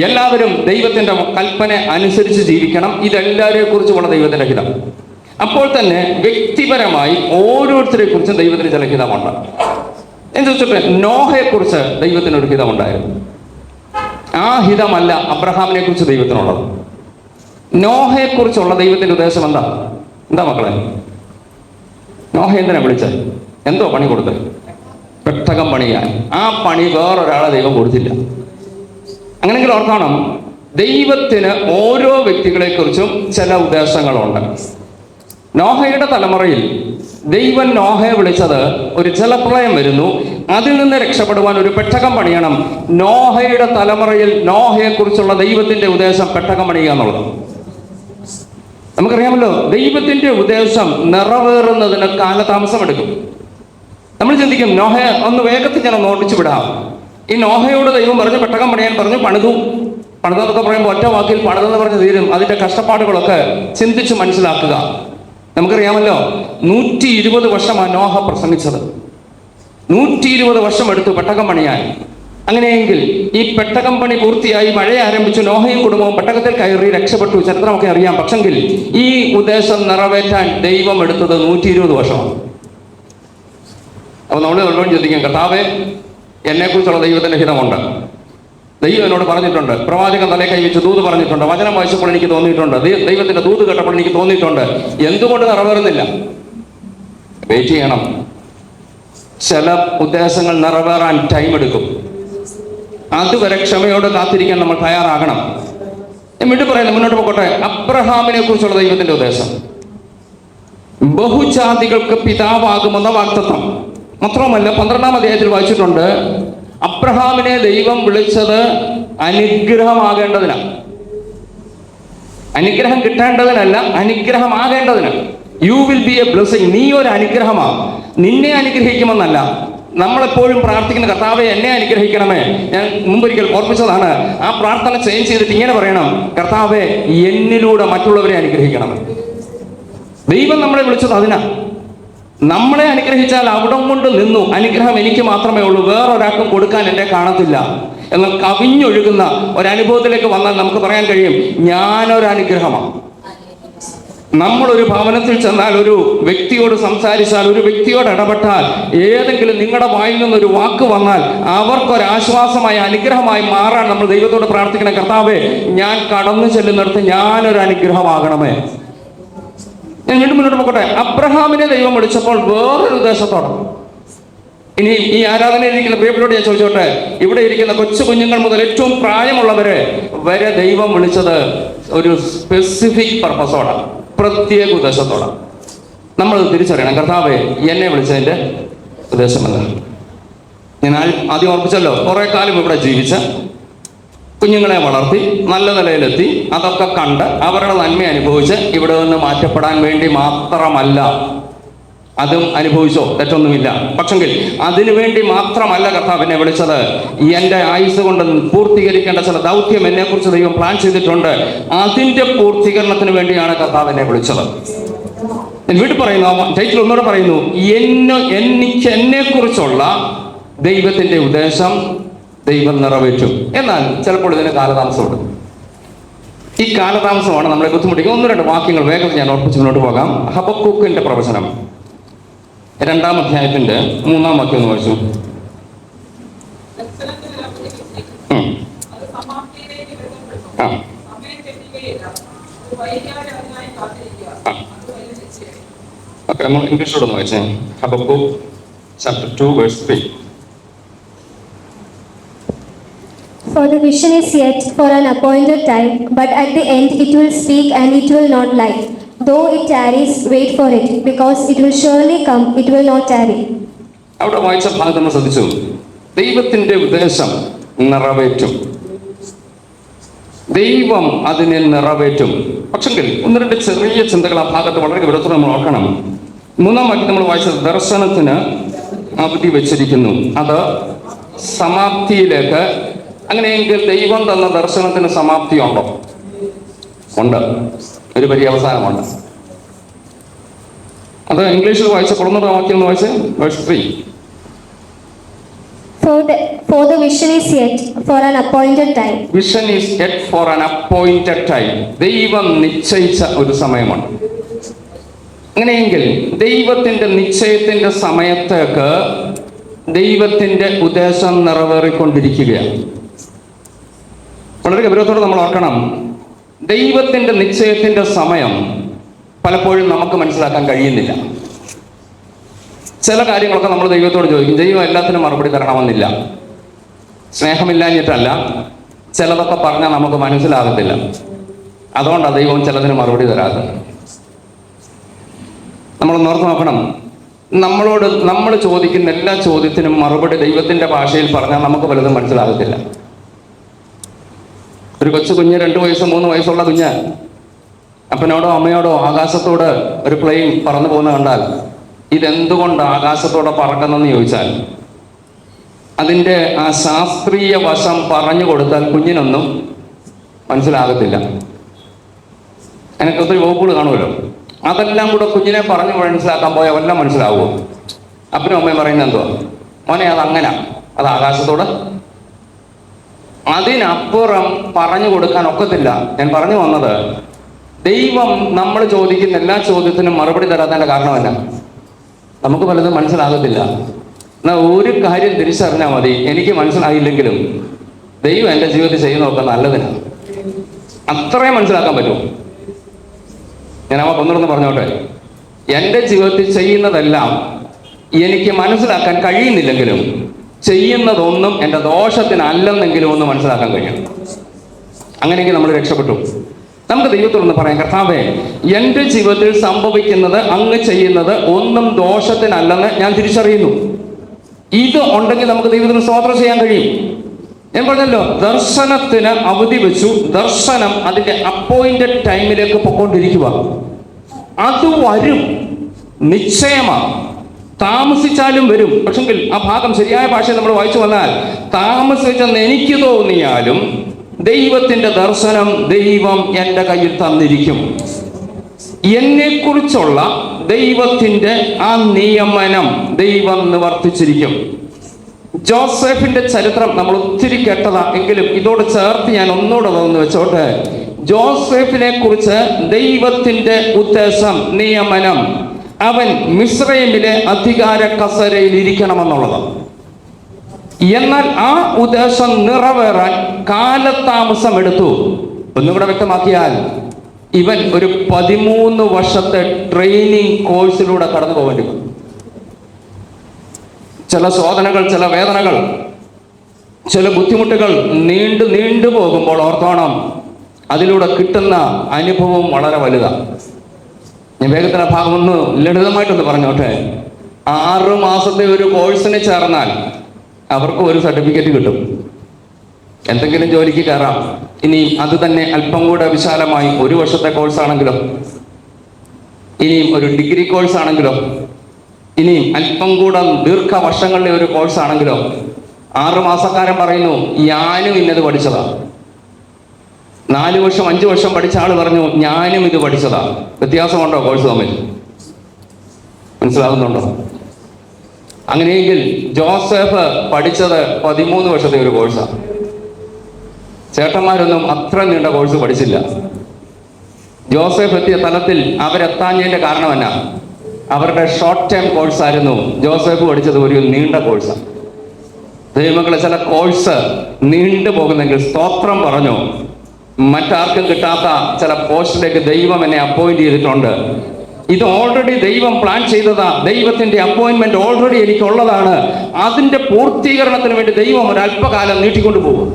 എല്ലാവരും ദൈവത്തിന്റെ കൽപ്പന അനുസരിച്ച് ജീവിക്കണം. ഇതെല്ലാവരെ കുറിച്ചുമുള്ള ദൈവത്തിന്റെ ഹിതം. അപ്പോൾ തന്നെ വ്യക്തിപരമായി ഓരോരുത്തരെ കുറിച്ചും ദൈവത്തിന് ചില ഹിതമുണ്ട്. എന്ന് ചോദിച്ചിട്ട് നോഹയെ കുറിച്ച് ദൈവത്തിനൊരു ഹിതമുണ്ടായിരുന്നു. ആ ഹിതമല്ല അബ്രഹാമിനെ കുറിച്ച് ദൈവത്തിനുള്ളത്. നോഹയെ കുറിച്ചുള്ള ദൈവത്തിന്റെ ഉദ്ദേശം എന്താ മക്കളെ? നോഹ എന്തിനാ വിളിച്ചത്? എന്തോ പണി കൊടുത്തത്? പെട്ടകം പണിയാൻ. ആ പണി വേറൊരാളെ ദൈവം കൊടുത്തില്ല. അങ്ങനെയെങ്കിൽ ഓർക്കണം, ദൈവത്തിന് ഓരോ വ്യക്തികളെ കുറിച്ചും ചില ഉദ്ദേശങ്ങളുണ്ട്. നോഹയുടെ തലമുറയിൽ ദൈവം നോഹയെ വിളിച്ചത്, ഒരു ജലപ്രളയം വരുന്നു, അതിൽ നിന്ന് രക്ഷപ്പെടുവാൻ ഒരു പെട്ടകം പണിയണം. നോഹയുടെ തലമുറയിൽ നോഹയെ കുറിച്ചുള്ള ദൈവത്തിന്റെ ഉദ്ദേശം പെട്ടകം പണിയുക എന്നുള്ളത്. നമുക്കറിയാമല്ലോ, ദൈവത്തിന്റെ ഉദ്ദേശം നിറവേറുന്നതിന് കാലതാമസമെടുക്കും. നമ്മൾ ചിന്തിക്കും, നോഹയെ ഒന്ന് വേഗത്തിൽ ഞാൻ ഓടിച്ചു വിടാം. ഈ നോഹയോട് ദൈവം പറഞ്ഞു പെട്ടകം പണിയാൻ പറഞ്ഞു. പണിതെന്നൊക്കെ പറയുമ്പോൾ ഒറ്റ വാക്കിൽ പണിതെന്ന് പറഞ്ഞ് തീരും. അതിന്റെ കഷ്ടപ്പാടുകളൊക്കെ ചിന്തിച്ച് മനസ്സിലാക്കുക. നമുക്കറിയാമല്ലോ, 120 വർഷമാണ് നോഹ പ്രസംഗിച്ചത്. 120 വർഷം എടുത്തു പെട്ടകം പണിയാൻ. അങ്ങനെയെങ്കിൽ ഈ പെട്ടകം പണി പൂർത്തിയായി, മഴ ആരംഭിച്ചു, നോഹയും കുടുംബവും പെട്ടകത്തിൽ കയറി രക്ഷപ്പെട്ടു. ചരിത്രമൊക്കെ അറിയാം. പക്ഷെങ്കിൽ ഈ ഉദ്ദേശം നിറവേറ്റാൻ ദൈവം എടുത്തത് 120 വർഷമാണ്. അപ്പോൾ നമ്മൾ നല്ലോണം ചിന്തിക്കും, കർത്താവേ, എന്നെക്കുറിച്ചുള്ള ദൈവത്തിന്റെ ഹിതമുണ്ട്. ദൈവം എന്നോട് പറഞ്ഞിട്ടുണ്ട്, പ്രവാചകൻ തലേ കൈവച്ച് ദൂത് പറഞ്ഞിട്ടുണ്ട്, വചനം വായിച്ചപ്പോൾ എനിക്ക് തോന്നിയിട്ടുണ്ട്, ദൈവത്തിന്റെ ദൂത് കേട്ടപ്പോൾ എനിക്ക് തോന്നിയിട്ടുണ്ട്. എന്തുകൊണ്ട് നിറവേറുന്നില്ല? വെയിറ്റ് ചെയ്യണം. ചില ഉദ്ദേശങ്ങൾ നിറവേറാൻ ടൈം എടുക്കും. അതുവരെ ക്ഷമയോടെ കാത്തിരിക്കാൻ നമ്മൾ തയ്യാറാകണം. ഞാൻ വീണ്ടും പറയുന്നത്, മുന്നോട്ട് പോകട്ടെ. അബ്രഹാമിനെ കുറിച്ചുള്ള ദൈവത്തിന്റെ ഉദ്ദേശം ബഹുജാതികൾക്ക് പിതാവാകുമെന്ന വാഗ്ദത്തം. മാത്രവുമല്ല, 12-ാം അധ്യായത്തിൽ വായിച്ചിട്ടുണ്ട്, അബ്രഹാമിനെ ദൈവം വിളിച്ചത് അനുഗ്രഹമാകേണ്ടതിനാണ്. അനുഗ്രഹം കിട്ടേണ്ടതിനല്ല, അനുഗ്രഹമാകേണ്ടതിന്. You will be a blessing. നീ ഒരു അനുഗ്രഹമാണ്. നിന്നെ അനുഗ്രഹിക്കുമെന്നല്ല. നമ്മളെപ്പോഴും പ്രാർത്ഥിക്കുന്ന, കർത്താവെ എന്നെ അനുഗ്രഹിക്കണമേ. ഞാൻ മുമ്പൊരിക്കൽ ഓർപ്പിച്ചതാണ്. ആ പ്രാർത്ഥന ചേഞ്ച് ചെയ്തിട്ട് ഇങ്ങനെ പറയണം, കർത്താവെ എന്നിലൂടെ മറ്റുള്ളവരെ അനുഗ്രഹിക്കണമേ. ദൈവം നമ്മളെ വിളിച്ചത് അതിനാ. നമ്മളെ അനുഗ്രഹിച്ചാൽ അവിടം കൊണ്ട് നിന്നു. അനുഗ്രഹം എനിക്ക് മാത്രമേ ഉള്ളൂ, വേറൊരാൾക്കും കൊടുക്കാൻ എന്നെ കാണത്തില്ല എന്നാൽ കവിഞ്ഞൊഴുകുന്ന ഒരനുഭവത്തിലേക്ക് വന്നാൽ നമുക്ക് പറയാൻ കഴിയും, ഞാനൊരനുഗ്രഹമാണ്. നമ്മളൊരു ഭവനത്തിൽ ചെന്നാൽ, ഒരു വ്യക്തിയോട് സംസാരിച്ചാൽ, ഒരു വ്യക്തിയോട് ഇടപെട്ടാൽ, ഏതെങ്കിലും നിങ്ങളുടെ വായിൽ നിന്നൊരു വാക്ക് വന്നാൽ അവർക്കൊരാശ്വാസമായി, അനുഗ്രഹമായി മാറാൻ നമ്മൾ ദൈവത്തോട് പ്രാർത്ഥിക്കണം. കർത്താവേ, ഞാൻ കടന്നു ചെല്ലുന്നിടത്ത് ഞാനൊരു അനുഗ്രഹമാകണമേ. ഞാൻ വീണ്ടും മുന്നോട്ട് പോകട്ടെ. അബ്രഹാമിനെ ദൈവം വിളിച്ചപ്പോൾ വേറൊരു ഉദ്ദേശത്തോടെ. ഇനി ഈ ആരാധനയിൽ ഇരിക്കുന്ന പ്രിയപ്പെട്ടവരോട് ഞാൻ ചോദിച്ചോട്ടെ, ഇവിടെ ഇരിക്കുന്ന കൊച്ചു കുഞ്ഞുങ്ങൾ മുതൽ ഏറ്റവും പ്രായമുള്ളവരെ വരെ ദൈവം വിളിച്ചത് ഒരു സ്പെസിഫിക് പർപ്പസോടാണ്, പ്രത്യേക ഉദ്ദേശത്തോടാണ്. നമ്മൾ തിരിച്ചറിയണം, കർത്താവേ എന്നെ വിളിച്ചതിൻ്റെ ഉദ്ദേശം എന്താണ്. ഞാൻ ആദ്യം ഓർപ്പിച്ചല്ലോ, കുറെ കാലം ഇവിടെ ജീവിച്ച, കുഞ്ഞുങ്ങളെ വളർത്തി നല്ല നിലയിലെത്തി, അതൊക്കെ കണ്ട് അവരുടെ നന്മ അനുഭവിച്ച് ഇവിടെ നിന്ന് മാറ്റപ്പെടാൻ വേണ്ടി മാത്രമല്ല. അതും അനുഭവിച്ചോ, തെറ്റൊന്നുമില്ല. പക്ഷെങ്കിൽ അതിനു വേണ്ടി മാത്രമല്ല കർത്താവ് എന്നെ വിളിച്ചത്. എൻ്റെ ആയുസ് കൊണ്ട് പൂർത്തീകരിക്കേണ്ട ചില ദൗത്യം എന്നെക്കുറിച്ച് ദൈവം പ്ലാൻ ചെയ്തിട്ടുണ്ട്. അതിൻ്റെ പൂർത്തീകരണത്തിന് വേണ്ടിയാണ് കർത്താവ് എന്നെ വിളിച്ചത്. വീട്ടിൽ പറയുന്നു, ടൈറ്റിൽ ഒന്നുകൂടെ പറയുന്നു, എന്നെക്കുറിച്ചുള്ള ദൈവത്തിൻ്റെ ഉദ്ദേശം ദൈവം നിറവേറ്റും. എന്നാൽ ചിലപ്പോൾ ഇതിന് കാലതാമസമുണ്ട്. ഈ കാലതാമസമാണ് നമ്മളെ ബുദ്ധിമുട്ടിക്കുന്നത്. 1-2 വാക്യങ്ങൾ വേഗത്തിൽ ഞാൻ ഓർപ്പിച്ച് മുന്നോട്ട് പോകാം. ഹബക്കൂക്കിന്റെ പ്രവചനം 2-ാം അധ്യായത്തിന്റെ 3-ാം വാക്യം ഒന്ന് വായിച്ചു. ഇംഗ്ലീഷിലൂടെ ഒന്ന് വായിച്ചേ. Habakkuk chapter 2 verse 3. For the vision is yet for an appointed time, but at the end it will speak and it will not lie. Though it tarries, wait for it, because it will surely come, it will not tarry. അവിടെ വായിച്ച ഭാഗം നമ്മൾ ശ്രദ്ധിച്ചു. ദൈവത്തിന്റെ ഉദ്ദേശം നിറവേറ്റും, ദൈവം അതിനെ നിറവേറ്റും. പക്ഷെങ്കിൽ 1-2 ചെറിയ ചിന്തകൾ ആ ഭാഗത്ത് വളരെ ഗൗരവത്തോടെ നമ്മൾ ഓർക്കണം. 3-ാം വാക്യം നമ്മൾ വായിച്ചത്, ദർശനത്തിന് അവധി വെച്ചിരിക്കുന്നു, അത് സമാപ്തിയിലേക്ക്. അങ്ങനെയെങ്കിൽ ദൈവം തന്ന ദർശനത്തിന് സമാപ്തി ഉണ്ടോ? ഉണ്ട്, ഒരു പര്യവസാനമുണ്ട്. അത് ഇംഗ്ലീഷിൽ വായിച്ച 1-ാം വാക്യം വായിച്ച് verse 3. For the vision is yet for an appointed time. Vision is yet for an appointed time. ദൈവം നിശ്ചയിച്ച ഒരു സമയമുണ്ട്. അങ്ങനെയെങ്കിൽ ദൈവത്തിന്റെ നിശ്ചയത്തിന്റെ സമയത്തേക്ക് ദൈവത്തിന്റെ ഉദ്ദേശം നിറവേറിക്കൊണ്ടിരിക്കുകയാണ്. വളരെ ഗൗരവത്തോടെ നമ്മൾ ഓർക്കണം, ദൈവത്തിന്റെ നിശ്ചയത്തിന്റെ സമയം പലപ്പോഴും നമുക്ക് മനസ്സിലാക്കാൻ കഴിയുന്നില്ല. ചില കാര്യങ്ങളൊക്കെ നമ്മൾ ദൈവത്തോട് ചോദിക്കും, ദൈവം എല്ലാത്തിനും മറുപടി തരണമെന്നില്ല. സ്നേഹമില്ലാഞ്ഞിട്ടല്ല, ചിലതൊക്കെ പറഞ്ഞാൽ നമുക്ക് മനസ്സിലാകത്തില്ല. അതുകൊണ്ടാണ് ദൈവം ചിലതിന് മറുപടി തരാതെ. നമ്മളൊന്ന് ഓർത്ത് നോക്കണം, നമ്മൾ ചോദിക്കുന്ന എല്ലാ ചോദ്യത്തിനും മറുപടി ദൈവത്തിന്റെ ഭാഷയിൽ പറഞ്ഞാൽ നമുക്ക് പലതും മനസ്സിലാകത്തില്ല. ഒരു കൊച്ചു കുഞ്ഞ് 2 വയസ്സ് 3 വയസ്സുള്ള കുഞ്ഞ് അപ്പനോടോ അമ്മയോടോ ആകാശത്തോട് ഒരു പ്ലെയിൻ പറന്നു പോകുന്ന കണ്ടാൽ ഇതെന്തുകൊണ്ട് ആകാശത്തോടെ പറക്കുന്നെന്ന് ചോദിച്ചാൽ അതിൻ്റെ ആ ശാസ്ത്രീയ വശം പറഞ്ഞു കൊടുത്താൽ കുഞ്ഞിനൊന്നും മനസ്സിലാകത്തില്ല. എനിക്ക് ഒത്തിരി വകുപ്പുകൾ കാണുമല്ലോ. അതെല്ലാം കൂടെ കുഞ്ഞിനെ പറഞ്ഞു മനസ്സിലാക്കാൻ പോയാൽ എല്ലാം മനസ്സിലാവുമോ? അപ്പനും അമ്മയും പറയുന്നത് എന്തുവാ? മോനെ അതങ്ങനെ, അത് ആകാശത്തോട്. അതിനപ്പുറം പറഞ്ഞു കൊടുക്കാൻ ഒക്കത്തില്ല. ഞാൻ പറഞ്ഞു വന്നത്, ദൈവം നമ്മൾ ചോദിക്കുന്ന എല്ലാ ചോദ്യത്തിനും മറുപടി തരാത്തതിൻ്റെ കാരണമല്ല, നമുക്ക് പലതും മനസ്സിലാകത്തില്ല. എന്നാൽ ഒരു കാര്യം തിരിച്ചറിഞ്ഞാൽ മതി, എനിക്ക് മനസ്സിലായില്ലെങ്കിലും ദൈവം എൻ്റെ ജീവിതത്തിൽ ചെയ്യുന്നതൊക്കെ നല്ലതിനാണ്. അത്രയും മനസ്സിലാക്കാൻ പറ്റുമോ? ഞാൻ അവ ഒന്നിടന്ന് പറഞ്ഞോട്ടെ. എൻ്റെ ജീവിതത്തിൽ ചെയ്യുന്നതെല്ലാം എനിക്ക് മനസ്സിലാക്കാൻ കഴിയുന്നില്ലെങ്കിലും ചെയ്യുന്നതൊന്നും എൻ്റെ ദോഷത്തിനല്ലെന്നെങ്കിലും ഒന്ന് മനസ്സിലാക്കാൻ കഴിയണം. അങ്ങനെയെങ്കിൽ നമ്മൾ രക്ഷപ്പെട്ടു. നമുക്ക് ദൈവത്തോടൊന്ന് പറയാം, കർത്താവേ, എൻ്റെ ജീവിതത്തിൽ സംഭവിക്കുന്നത്, അങ്ങ് ചെയ്യുന്നത് ഒന്നും ദോഷത്തിനല്ലെന്ന് ഞാൻ തിരിച്ചറിയുന്നു. ഇത് ഉണ്ടെങ്കിൽ നമുക്ക് ദൈവത്തിന് സ്തോത്രം ചെയ്യാൻ കഴിയും. ഞാൻ പറഞ്ഞല്ലോ, ദർശനത്തിന് അവധി വെച്ചു. ദർശനം അതിൻ്റെ അപ്പോയിന്റഡ് ടൈമിലേക്ക് പൊക്കോണ്ടിരിക്കുക. അത് വരും, നിശ്ചയമാണ്. താമസിച്ചാലും വരും. പക്ഷെങ്കിൽ ആ ഭാഗം ശരിയായ ഭാഷയിൽ നമ്മൾ വായിച്ചു വന്നാൽ, താമസിച്ചെന്ന് എനിക്ക് തോന്നിയാലും ദൈവത്തിന്റെ ദർശനം ദൈവം എൻ്റെ കയ്യിൽ തന്നിരിക്കും. എന്നെക്കുറിച്ചുള്ള ദൈവത്തിന്റെ ആ നിയമനം ദൈവം നിവർത്തിച്ചിരിക്കും. ജോസഫിന്റെ ചരിത്രം നമ്മൾ ഒത്തിരി കേട്ടതാ, എങ്കിലും ഇതോട് ചേർത്ത് ഞാൻ ഒന്നുകൂടെ ഒന്ന് വെച്ചോട്ടെ. ജോസഫിനെ കുറിച്ച് ദൈവത്തിന്റെ ഉദ്ദേശം, നിയമനം, അവൻ മിസ്രൈമിലെ അധികാര കസേരയിൽ ഇരിക്കണമെന്നുള്ളതാണ്. എന്നാൽ ആ ഉദ്ദേശം നിറവേറാൻ കാലതാമസം എടുത്തു. ഒന്നുകൂടെ വ്യക്തമാക്കിയാൽ, ഇവൻ ഒരു 13 വർഷത്തെ ട്രെയിനിങ് കോഴ്സിലൂടെ കടന്നു പോകേണ്ടി വന്നു. ചില ശോധനകൾ, ചില വേദനകൾ, ചില ബുദ്ധിമുട്ടുകൾ നീണ്ടു പോകുമ്പോൾ ഓർത്തോണം, അതിലൂടെ കിട്ടുന്ന അനുഭവം വളരെ വലുതാണ്. ഞാൻ വേഗത്തിൽ ആ ഭാഗം ഒന്ന് ലളിതമായിട്ടൊന്ന് പറഞ്ഞോട്ടെ. 6 മാസത്തെ ഒരു കോഴ്സിന് ചേർന്നാൽ അവർക്ക് ഒരു സർട്ടിഫിക്കറ്റ് കിട്ടും, എന്തെങ്കിലും ജോലിക്ക് കയറാം. ഇനി അത് തന്നെ അല്പം കൂടെ വിശാലമായി 1 വർഷത്തെ കോഴ്സാണെങ്കിലോ, ഇനിയും ഒരു ഡിഗ്രി കോഴ്സ് ആണെങ്കിലോ, ഇനിയും അല്പം കൂടെ ദീർഘവർഷങ്ങളിലെ ഒരു കോഴ്സ് ആണെങ്കിലോ, 6 മാസക്കാരൻ പറയുന്നു ഞാനും ഇന്നത് പഠിച്ചതാ. 4 വർഷം 5 വർഷം പഠിച്ച ആള് പറഞ്ഞു ഞാനും ഇത് പഠിച്ചതാ. വ്യത്യാസമുണ്ടോ കോഴ്സ് തമ്മിൽ? മനസ്സിലാകുന്നുണ്ടോ? അങ്ങനെയെങ്കിൽ ജോസഫ് പഠിച്ചത് 13 വർഷത്തെ ഒരു കോഴ്സാണ്. ചേട്ടന്മാരൊന്നും അത്ര നീണ്ട കോഴ്സ് പഠിച്ചില്ല. ജോസഫ് എത്തിയ തലത്തിൽ അവരെത്താഞ്ഞതിന്റെ കാരണം എന്നാ? അവരുടെ ഷോർട്ട് ടൈം കോഴ്സായിരുന്നു. ജോസഫ് പഠിച്ചത് ഒരു നീണ്ട കോഴ്സാണ്. ദൈവമക്കളെ, ചില കോഴ്സ് നീണ്ടു പോകുന്നെങ്കിൽ സ്തോത്രം പറഞ്ഞു. മറ്റാർക്കും കിട്ടാത്ത ചില പോസ്റ്റിലേക്ക് ദൈവം എന്നെ അപ്പോയിന്റ് ചെയ്തിട്ടുണ്ട്. ഇത് ഓൾറെഡി ദൈവം പ്ലാൻ ചെയ്തതാ. ദൈവത്തിന്റെ അപ്പോയിന്റ്മെന്റ് ഓൾറെഡി എനിക്കുള്ളതാണ്. അതിന്റെ പൂർത്തീകരണത്തിന് വേണ്ടി ദൈവം ഒരു അല്പകാലം നീട്ടിക്കൊണ്ടു പോകും.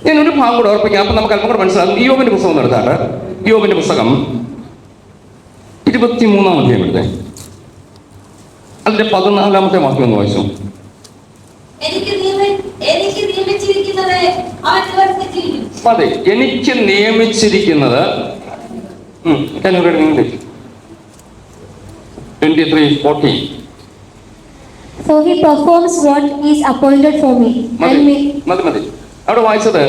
ഞാൻ ഒരു ഭാഗം കൂടെ ഓർപ്പിക്കാം, അപ്പൊ നമുക്ക് അല്പം കൂടെ മനസ്സിലാകും. യോബിന്റെ പുസ്തകം എടുത്താട്ട്, യോബിന്റെ പുസ്തകം 23-ാം അധ്യായം എടുത്തേ, അതിന്റെ 14-ാമത്തെ വാക്യം ഒന്ന് വായിച്ചു. അതെ, എനിക്ക് നിയമിച്ചിരിക്കുന്നത് 23:14. So he performs what is appointed for me. മതി. അവിടെ വായിച്ചത്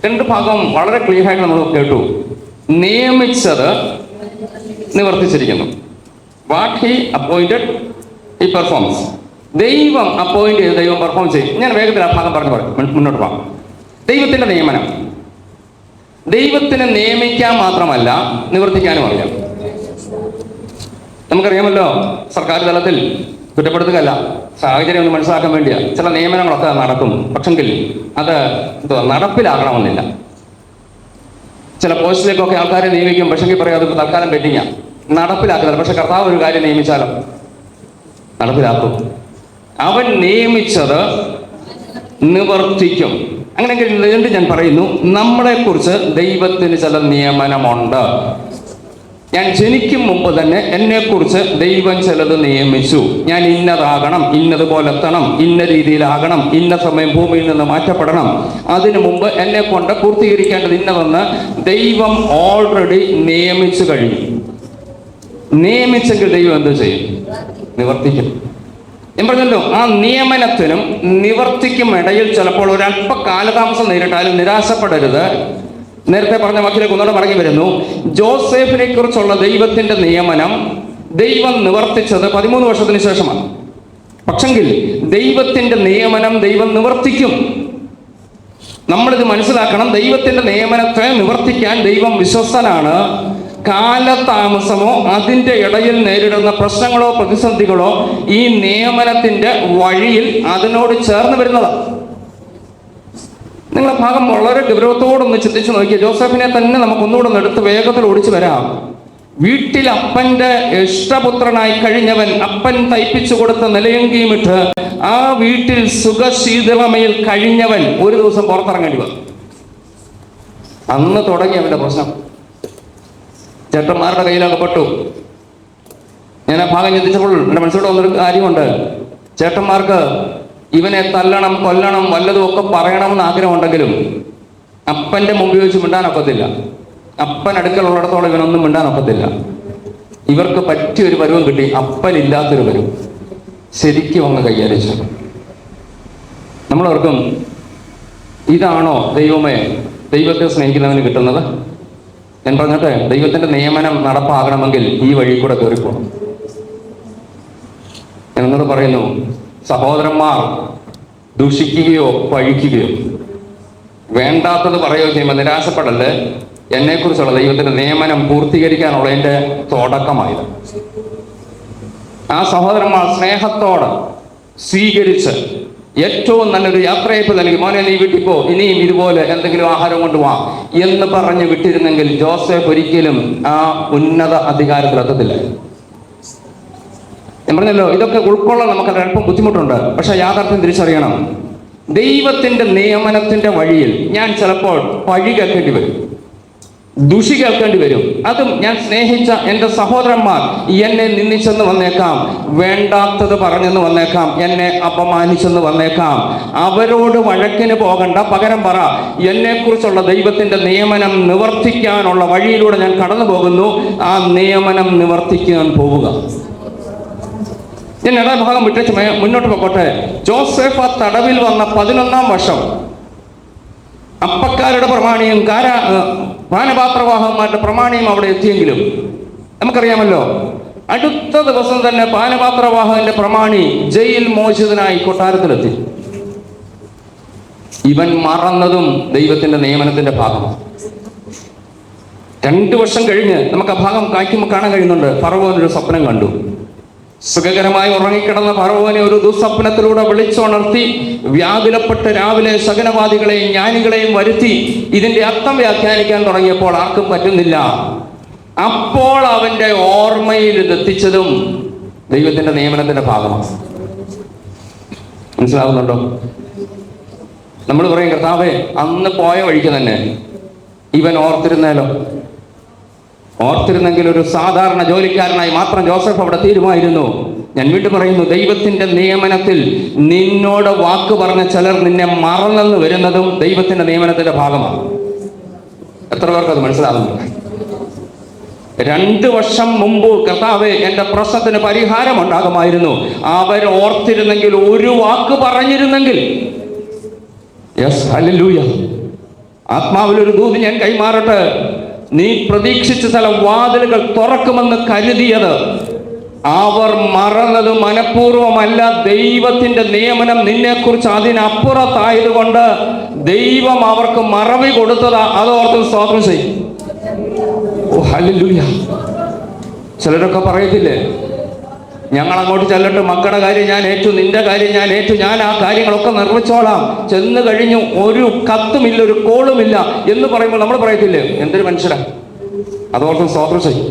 2 ഭാഗം വളരെ ക്ലിയർ ആയിട്ട് നമ്മൾ കേട്ടു. നിയമിച്ചത് നിവർത്തിച്ചിരിക്കുന്നു. What he appointed he performs. ദൈവം അപ്പോയിന്റ് ചെയ്ത് ദൈവം പെർഫോം ചെയ്യും. ഞാൻ വേഗത്തിൽ ആ ഭാഗം പറഞ്ഞു മുന്നോട്ട് പോകാം. ദൈവത്തിന്റെ നിയമനം, ദൈവത്തിന് നിയമിക്കാൻ മാത്രമല്ല നിവർത്തിക്കാനും അറിയാം. നമുക്കറിയാമല്ലോ, സർക്കാർ തലത്തിൽ കുറ്റപ്പെടുത്തുകയല്ല, സാഹചര്യം ഒന്ന് മനസ്സിലാക്കാൻ വേണ്ടിയാ ചില നിയമനങ്ങളൊക്കെ നടക്കും. പക്ഷെങ്കിൽ അത് നടപ്പിലാകണമെന്നില്ല. ചില പോസ്റ്റിലേക്കൊക്കെ ആൾക്കാരെ നിയമിക്കും, പക്ഷെങ്കിൽ പറയാം അത് തൽക്കാലം പെൻഡിങ്ങാ, നടപ്പിലാക്കുന്നില്ല. പക്ഷെ കർത്താവ് ഒരു കാര്യം നിയമിച്ചാലോ നടപ്പിലാക്കും. അവൻ നിയമിച്ചത് നിവർത്തിക്കും. അങ്ങനെയെങ്കിൽ വീണ്ടും ഞാൻ പറയുന്നു, നമ്മളെക്കുറിച്ച് ദൈവത്തിന് ചില നിയമനമുണ്ട്. ഞാൻ ജനിക്കും മുമ്പ് തന്നെ എന്നെക്കുറിച്ച് ദൈവം ചിലത് നിയമിച്ചു. ഞാൻ ഇന്നതാകണം, ഇന്നതുപോലെ എത്തണം, ഇന്ന രീതിയിലാകണം, ഇന്ന സമയം ഭൂമിയിൽ നിന്ന് മാറ്റപ്പെടണം, അതിനു മുമ്പ് എന്നെ കൊണ്ട് പൂർത്തീകരിക്കേണ്ടത് ഇന്നതെന്ന് ദൈവം ഓൾറെഡി നിയമിച്ചു കഴിഞ്ഞു. നിയമിച്ചെങ്കിൽ ദൈവം എന്ത് ചെയ്യും? നിവർത്തിക്കും. ഞാൻ പറഞ്ഞല്ലോ, ആ നിയമനത്തിനും നിവർത്തിക്കും ഇടയിൽ ചിലപ്പോൾ ഒരല്പ കാലതാമസം നേരിട്ടാലും നിരാശപ്പെടരുത്. നേരത്തെ പറഞ്ഞ വാക്കിലേക്ക് ഒന്നുകൂടെ മടങ്ങി വരുന്നു. ജോസഫിനെ കുറിച്ചുള്ള ദൈവത്തിന്റെ നിയമനം ദൈവം നിവർത്തിച്ചത് 13 വർഷത്തിന് ശേഷമാണ്. പക്ഷെങ്കിൽ ദൈവത്തിന്റെ നിയമനം ദൈവം നിവർത്തിക്കും. നമ്മളിത് മനസ്സിലാക്കണം. ദൈവത്തിന്റെ നിയമനത്തെ നിവർത്തിക്കാൻ ദൈവം വിശ്വസ്തനാണ്. കാലതാമസമോ അതിൻ്റെ ഇടയിൽ നേരിടുന്ന പ്രശ്നങ്ങളോ പ്രതിസന്ധികളോ ഈ നിയമനത്തിന്റെ വഴിയിൽ അതിനോട് ചേർന്ന് വരുന്നതാണ്. നിങ്ങളെ ഭാഗം വളരെ ഗൗരവത്തോടൊന്ന് ചിന്തിച്ചു നോക്കിയ ജോസഫിനെ തന്നെ നമുക്കൊന്നുകൂടെ ഒന്ന് എടുത്ത് വേഗത്തിൽ ഓടിച്ചു വരാം. വീട്ടിൽ അപ്പന്റെ ഇഷ്ടപുത്രനായി കഴിഞ്ഞവൻ അപ്പൻ തയ്പ്പിച്ചു കൊടുത്ത നിലയങ്കിയുമിട്ട് ആ വീട്ടിൽ സുഖശീതളമയിൽ കഴിഞ്ഞവൻ ഒരു ദിവസം പുറത്തിറങ്ങേണ്ടി വന്നു. അന്ന് തുടങ്ങി അവന്റെ പ്രശ്നം. ചേട്ടന്മാരുടെ കയ്യിലകപ്പെട്ടു. ഞാൻ ആ ഭാഗം ചിന്തിച്ചപ്പോൾ എൻ്റെ മനസ്സിലോട്ട് വന്നൊരു കാര്യമുണ്ട്. ചേട്ടന്മാർക്ക് ഇവനെ തല്ലണം, കൊല്ലണം, വല്ലതും ഒക്കെ പറയണമെന്ന് ആഗ്രഹമുണ്ടെങ്കിലും അപ്പന്റെ മുമ്പിൽ വെച്ച് മിണ്ടാനൊക്കത്തില്ല. അപ്പൻ അടുക്കലുള്ളിടത്തോളം ഇവനൊന്നും മിണ്ടാനൊക്കത്തില്ല. ഇവർക്ക് പറ്റിയൊരു പരുവം കിട്ടി, അപ്പനില്ലാത്തൊരു പരുവം. ശരിക്കും അങ്ങ് കൈകാര്യം. നമ്മളോർക്കും ഇതാണോ ദൈവമേ ദൈവത്തെ സ്നേഹിക്കുന്നവന് കിട്ടുന്നത്? ഞാൻ പറഞ്ഞോട്ടെ, ദൈവത്തിന്റെ നിയമനം നടപ്പാകണമെങ്കിൽ ഈ വഴി കൂടെ കയറിപ്പോണം. ഞാൻ എന്നോട് പറയുന്നു, സഹോദരന്മാർ ദൂഷിക്കുകയോ പഴിക്കുകയോ വേണ്ടാത്തത് പറയുകയോ ചെയ്യുമ്പോൾ നിരാശപ്പെടല്. എന്നെക്കുറിച്ചുള്ള ദൈവത്തിന്റെ നിയമനം പൂർത്തീകരിക്കാനുള്ളതിന്റെ തുടക്കമായത്. ആ സഹോദരന്മാർ സ്നേഹത്തോടെ സ്വീകരിച്ച് ഏറ്റവും നല്ലൊരു യാത്രയപ്പ് നൽകി, മോനെ നീ വീട്ടിൽ പോ, ഇനിയും ഇതുപോലെ എന്തെങ്കിലും ആഹാരം കൊണ്ടുപോവാ എന്ന് പറഞ്ഞ് വിട്ടിരുന്നെങ്കിൽ ജോസഫ് ഒരിക്കലും ആ ഉന്നത അധികാരത്തിലെത്തത്തില്ല. ഞാൻ പറഞ്ഞല്ലോ, ഇതൊക്കെ ഉൾക്കൊള്ളാൻ നമുക്കത് അല്പം ബുദ്ധിമുട്ടുണ്ട്. പക്ഷെ യാഥാർത്ഥ്യം തിരിച്ചറിയണം. ദൈവത്തിന്റെ നിയമനത്തിന്റെ വഴിയിൽ ഞാൻ ചിലപ്പോൾ പഴി കേൾക്കേണ്ടി വരും, ദുഷി കേൾക്കേണ്ടി വരും. അതും ഞാൻ സ്നേഹിച്ച എൻ്റെ സഹോദരന്മാർ എന്നെ നിന്ദിച്ചെന്ന് വന്നേക്കാം, വേണ്ടാത്തത് പറഞ്ഞെന്ന് വന്നേക്കാം, എന്നെ അപമാനിച്ചെന്ന് വന്നേക്കാം. അവരോട് വഴക്കിന് പോകണ്ട, പകരം പറ, എന്നെക്കുറിച്ചുള്ള ദൈവത്തിന്റെ നിയമനം നിവർത്തിക്കാനുള്ള വഴിയിലൂടെ ഞാൻ കടന്നു പോകുന്നു, ആ നിയമനം നിവർത്തിക്കാൻ പോവുക. ഞാൻ ഇട ഭാഗം വിട്ടേച്ച് മുന്നോട്ട് പോകട്ടെ. ജോസഫ് ആ തടവിൽ വന്ന 11-ാം വർഷം അപ്പക്കാരുടെ പ്രമാണിയും പാനപാത്രവാഹന്മാരുടെ പ്രമാണിയും അവിടെ എത്തിയെങ്കിലും നമുക്കറിയാമല്ലോ, അടുത്ത ദിവസം തന്നെ പാനപാത്രവാഹകന്റെ പ്രമാണി ജയിൽ മോചിതനായി കൊട്ടാരത്തിലെത്തി. ഇവൻ മറന്നതും ദൈവത്തിന്റെ നിയമനത്തിന്റെ ഭാഗമാണ്. 2 വർഷം കഴിഞ്ഞ് നമുക്ക് ആ ഭാഗം കായ്ക്കുമ്പോൾ കാണാൻ കഴിയുന്നുണ്ട്. ഫറവോൻ ഒരു സ്വപ്നം കണ്ടു. സുഖകരമായി ഉറങ്ങിക്കിടന്ന ഫറവോനെ ഒരു ദുസ്വപ്നത്തിലൂടെ വിളിച്ചുണർത്തി വ്യാകുലപ്പെട്ട് രാവിലെ ശകുനവാദികളെയും ജ്ഞാനികളെയും വരുത്തി ഇതിന്റെ അർത്ഥം വ്യാഖ്യാനിക്കാൻ തുടങ്ങിയപ്പോൾ ആർക്കും പറ്റുന്നില്ല. അപ്പോൾ അവന്റെ ഓർമ്മയിൽ ഇതെത്തിച്ചതും ദൈവത്തിന്റെ നിയമനത്തിന്റെ ഭാഗമാണ്. മനസ്സിലാവുന്നുണ്ടോ? നമ്മൾ പറയും, കർത്താവേ അന്ന് പോയ വഴിക്ക് തന്നെ ഇവൻ ഓർത്തിരുന്നെങ്കിൽ ഒരു സാധാരണ ജോലിക്കാരനായി മാത്രം ജോസഫ് അവിടെ തീരുമായിരുന്നു. ഞാൻ വീണ്ടും പറയുന്നു, ദൈവത്തിന്റെ നിയമനത്തിൽ നിന്നോട് വാക്ക് പറഞ്ഞ ചിലർ നിന്നെ മറന്നെന്ന് വരുന്നതും ദൈവത്തിന്റെ നിയമനത്തിന്റെ ഭാഗമാണ്. എത്ര പേർക്ക് അത് മനസ്സിലാകുന്നു? 2 വർഷം മുമ്പ് കർത്താവേ എന്റെ പ്രശ്നത്തിന് പരിഹാരം ഉണ്ടാകുമായിരുന്നു, അവർ ഓർത്തിരുന്നെങ്കിൽ, ഒരു വാക്ക് പറഞ്ഞിരുന്നെങ്കിൽ. Yes, hallelujah. ആത്മാവിലൊരു ദൂത് ഞാൻ കൈമാറട്ടെ. നീ പ്രതീക്ഷിച്ച ചില വാതിലുകൾ തുറക്കുമെന്ന് കരുതിയത് അവർ മറന്നത് മനഃപൂർവമല്ല. ദൈവത്തിന്റെ നിയമനം നിന്നെക്കുറിച്ച് അതിനപ്പുറത്തായതുകൊണ്ട് ദൈവം അവർക്ക് മറവി കൊടുത്തതാ. അതോർത്ത് സ്തോത്രം ചെയ്യും. ഓ ഹല്ലേലൂയ. ചിലരൊക്കെ പറയത്തില്ലേ, ഞങ്ങൾ അങ്ങോട്ട് ചെല്ലട്ടെ, മക്കളുടെ കാര്യം ഞാൻ ഏറ്റു, നിന്റെ കാര്യം ഞാൻ ഏറ്റു, ഞാൻ ആ കാര്യങ്ങളൊക്കെ നിർമ്മിച്ചോളാം, ചെന്ന് കഴിഞ്ഞു ഒരു കത്തുമില്ല, ഒരു കോളുമില്ല എന്ന് പറയുമ്പോൾ നമ്മൾ പറയത്തില്ലേ, എന്തൊരു മനുഷ്യരാ. അതോർത്തും സ്തോത്രം ചെയ്യും.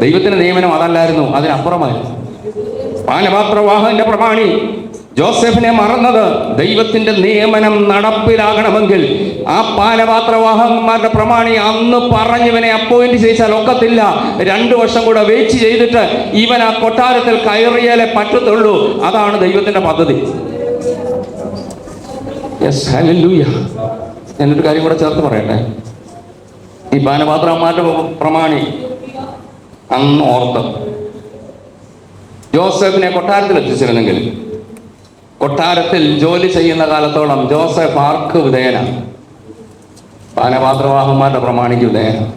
ദൈവത്തിന്റെ നിയമനം അതല്ലായിരുന്നു, അതിനപ്പുറമായിരുന്നു. പാനപാത്രവാഹകന്റെ പ്രമാണി ജോസഫിനെ മറന്നത് ദൈവത്തിന്റെ നിയമനം നടപ്പിലാകണമെങ്കിൽ ആ പാനപാത്രവാഹകന്മാരുടെ പ്രമാണി അന്ന് പറഞ്ഞവനെ അപ്പോയിന്റ് ചെയ്താൽ ഒക്കത്തില്ല. 2 വർഷം കൂടെ വെയിറ്റ് ചെയ്തിട്ട് ഇവൻ ആ കൊട്ടാരത്തിൽ കയറിയാലേ പറ്റത്തുള്ളൂ. അതാണ് ദൈവത്തിന്റെ പദ്ധതി. Yes, hallelujah. ഞാനൊരു കാര്യം കൂടെ ചേർത്ത് പറയട്ടെ. ഈ പാനപാത്രന്മാരുടെ പ്രമാണി അന്ന് ഓർത്ത് ജോസഫിനെ കൊട്ടാരത്തിൽ എത്തിച്ചിരുന്നെങ്കിൽ, കൊട്ടാരത്തിൽ ജോലി ചെയ്യുന്ന കാലത്തോളം ജോസഫ് ആർക്ക് വിധേയനാണ്? പാനപാത്രവാഹന്മാരുടെ പ്രമാണിക്ക് വിധേയനാണ്.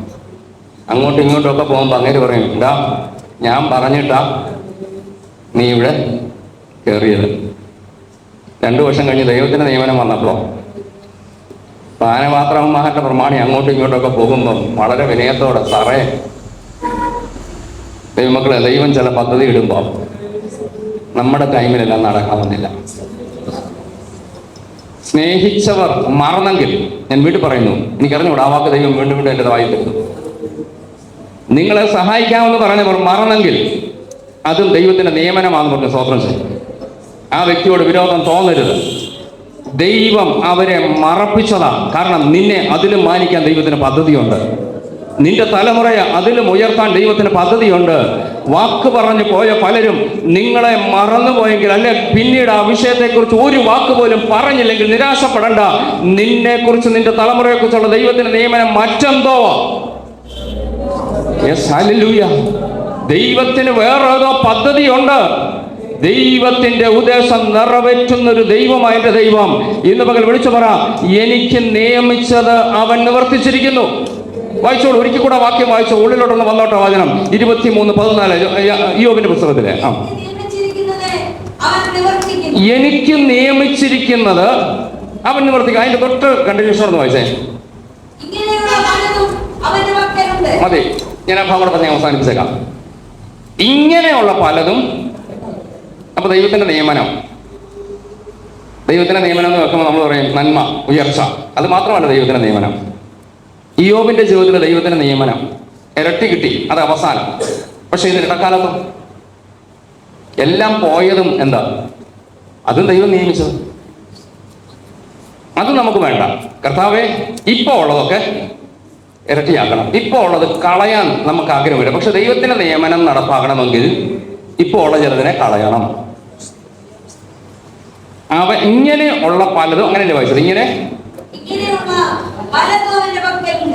അങ്ങോട്ടും ഇങ്ങോട്ടും ഒക്കെ പോകുമ്പോൾ അങ്ങനെ പറയും, ഇതാ ഞാൻ പറഞ്ഞിട്ടാ നീ ഇവിടെ കയറിയത്. 2 വർഷം കഴിഞ്ഞ് ദൈവത്തിന്റെ നിയമനം വന്നപ്പോൾ പാനപാത്രന്മാരുടെ പ്രമാണി അങ്ങോട്ടും ഇങ്ങോട്ടും ഒക്കെ പോകുമ്പോൾ വളരെ വിനയത്തോടെ, സാറേ ദൈവമക്കളെ, ദൈവം ചില പദ്ധതി ഇടുമ്പോൾ നമ്മുടെ ടൈമിലെല്ലാം നടക്കാമെന്നില്ല. സ്നേഹിച്ചവർ മറന്നെങ്കിൽ, ഞാൻ വീണ്ടും പറയുന്നു, എനിക്കറിഞ്ഞൂടാ, ആ വാക്ക് ദൈവം വീണ്ടും വീണ്ടും എൻ്റെ വായി തരുന്നു. നിങ്ങളെ സഹായിക്കാമെന്ന് പറഞ്ഞവർ മറന്നെങ്കിൽ അതും ദൈവത്തിന്റെ നിയമനമാണെന്ന് പറഞ്ഞ് സ്തോത്രം ചെയ്യും. ആ വ്യക്തിയോട് വിരോധം തോന്നരുത്. ദൈവം അവരെ മറപ്പിച്ചതാണ്. കാരണം നിന്നെ അതിലും മാനിക്കാൻ ദൈവത്തിന് പദ്ധതിയുണ്ട്. നിന്റെ തലമുറയെ അതിലും ഉയർത്താൻ ദൈവത്തിന് പദ്ധതിയുണ്ട്. വാക്ക് പറഞ്ഞു പോയ പലരും നിങ്ങളെ മറന്നുപോയെങ്കിൽ, അല്ലെ പിന്നീട് ആ വിഷയത്തെക്കുറിച്ച് ഒരു വാക്ക് പോലും പറഞ്ഞില്ലെങ്കിൽ നിരാശപ്പെടണ്ട. നിന്നെക്കുറിച്ച്, നിന്റെ തലമുറയെക്കുറിച്ചുള്ള ദൈവത്തിന്റെ നിയമനം മറ്റെന്തോ. Yes, hallelujah. ദൈവത്തിന് വേറേതോ പദ്ധതിയുണ്ട്. ദൈവത്തിന്റെ ഉദ്ദേശം നിറവേറ്റുന്നൊരു ദൈവമായ എൻ്റെ ദൈവം ഇന്ന് പകൽ വിളിച്ചു പറ, എനിക്ക് നിയമിച്ചത് അവൻ നിവർത്തിച്ചിരിക്കുന്നു. വായിച്ചോളൂ, ഒരിക്കൽ കൂടെ വാക്യം വായിച്ചോ, ഉള്ളിലോട്ടൊന്ന് വന്നോട്ടെ. വചനം 23:14 ഇയ്യോബിന്റെ പുസ്തകത്തിലെ. എനിക്ക് നിയമിച്ചിരിക്കുന്നത് അവൻ നിവർത്തിക്കും. അതിന്റെ തൊട്ട് കണ്ടിന്യൂഷൻ ഒന്ന് വായിച്ചേ. മതി, ഞാൻ ആ ഭാഗം കൂടെ പറഞ്ഞ് അവസാനിപ്പിച്ചേക്കാം. ഇങ്ങനെയുള്ള പലതും. അപ്പൊ ദൈവത്തിന്റെ നിയമനം എന്ന് വെക്കുമ്പോൾ നമ്മൾ പറയും നന്മ, ഉയർച്ച. അത് മാത്രമല്ല ദൈവത്തിന്റെ നിയമനം. ഇയ്യോബിന്റെ ജീവിതത്തിൽ ദൈവത്തിന്റെ നിയമനം ഇരട്ടി കിട്ടി, അത് അവസാനം. പക്ഷെ ഇതിന് ഇടക്കാലത്തും എല്ലാം പോയതും എന്താ? അതും ദൈവം നിയമിച്ചത്. അത് നമുക്ക് വേണ്ട. കർത്താവേ, ഇപ്പൊ ഉള്ളതൊക്കെ ഇരട്ടിയാക്കണം. ഇപ്പൊ ഉള്ളത് കളയാൻ നമുക്ക് ആഗ്രഹമില്ല. പക്ഷെ ദൈവത്തിന്റെ നിയമനം നടപ്പാക്കണമെങ്കിൽ ഇപ്പോൾ ഉള്ള ചിലതിനെ കളയണം. ഇങ്ങനെ ഉള്ള പലതും അങ്ങനെയല്ലേ വായിച്ചത്? ഇങ്ങനെ.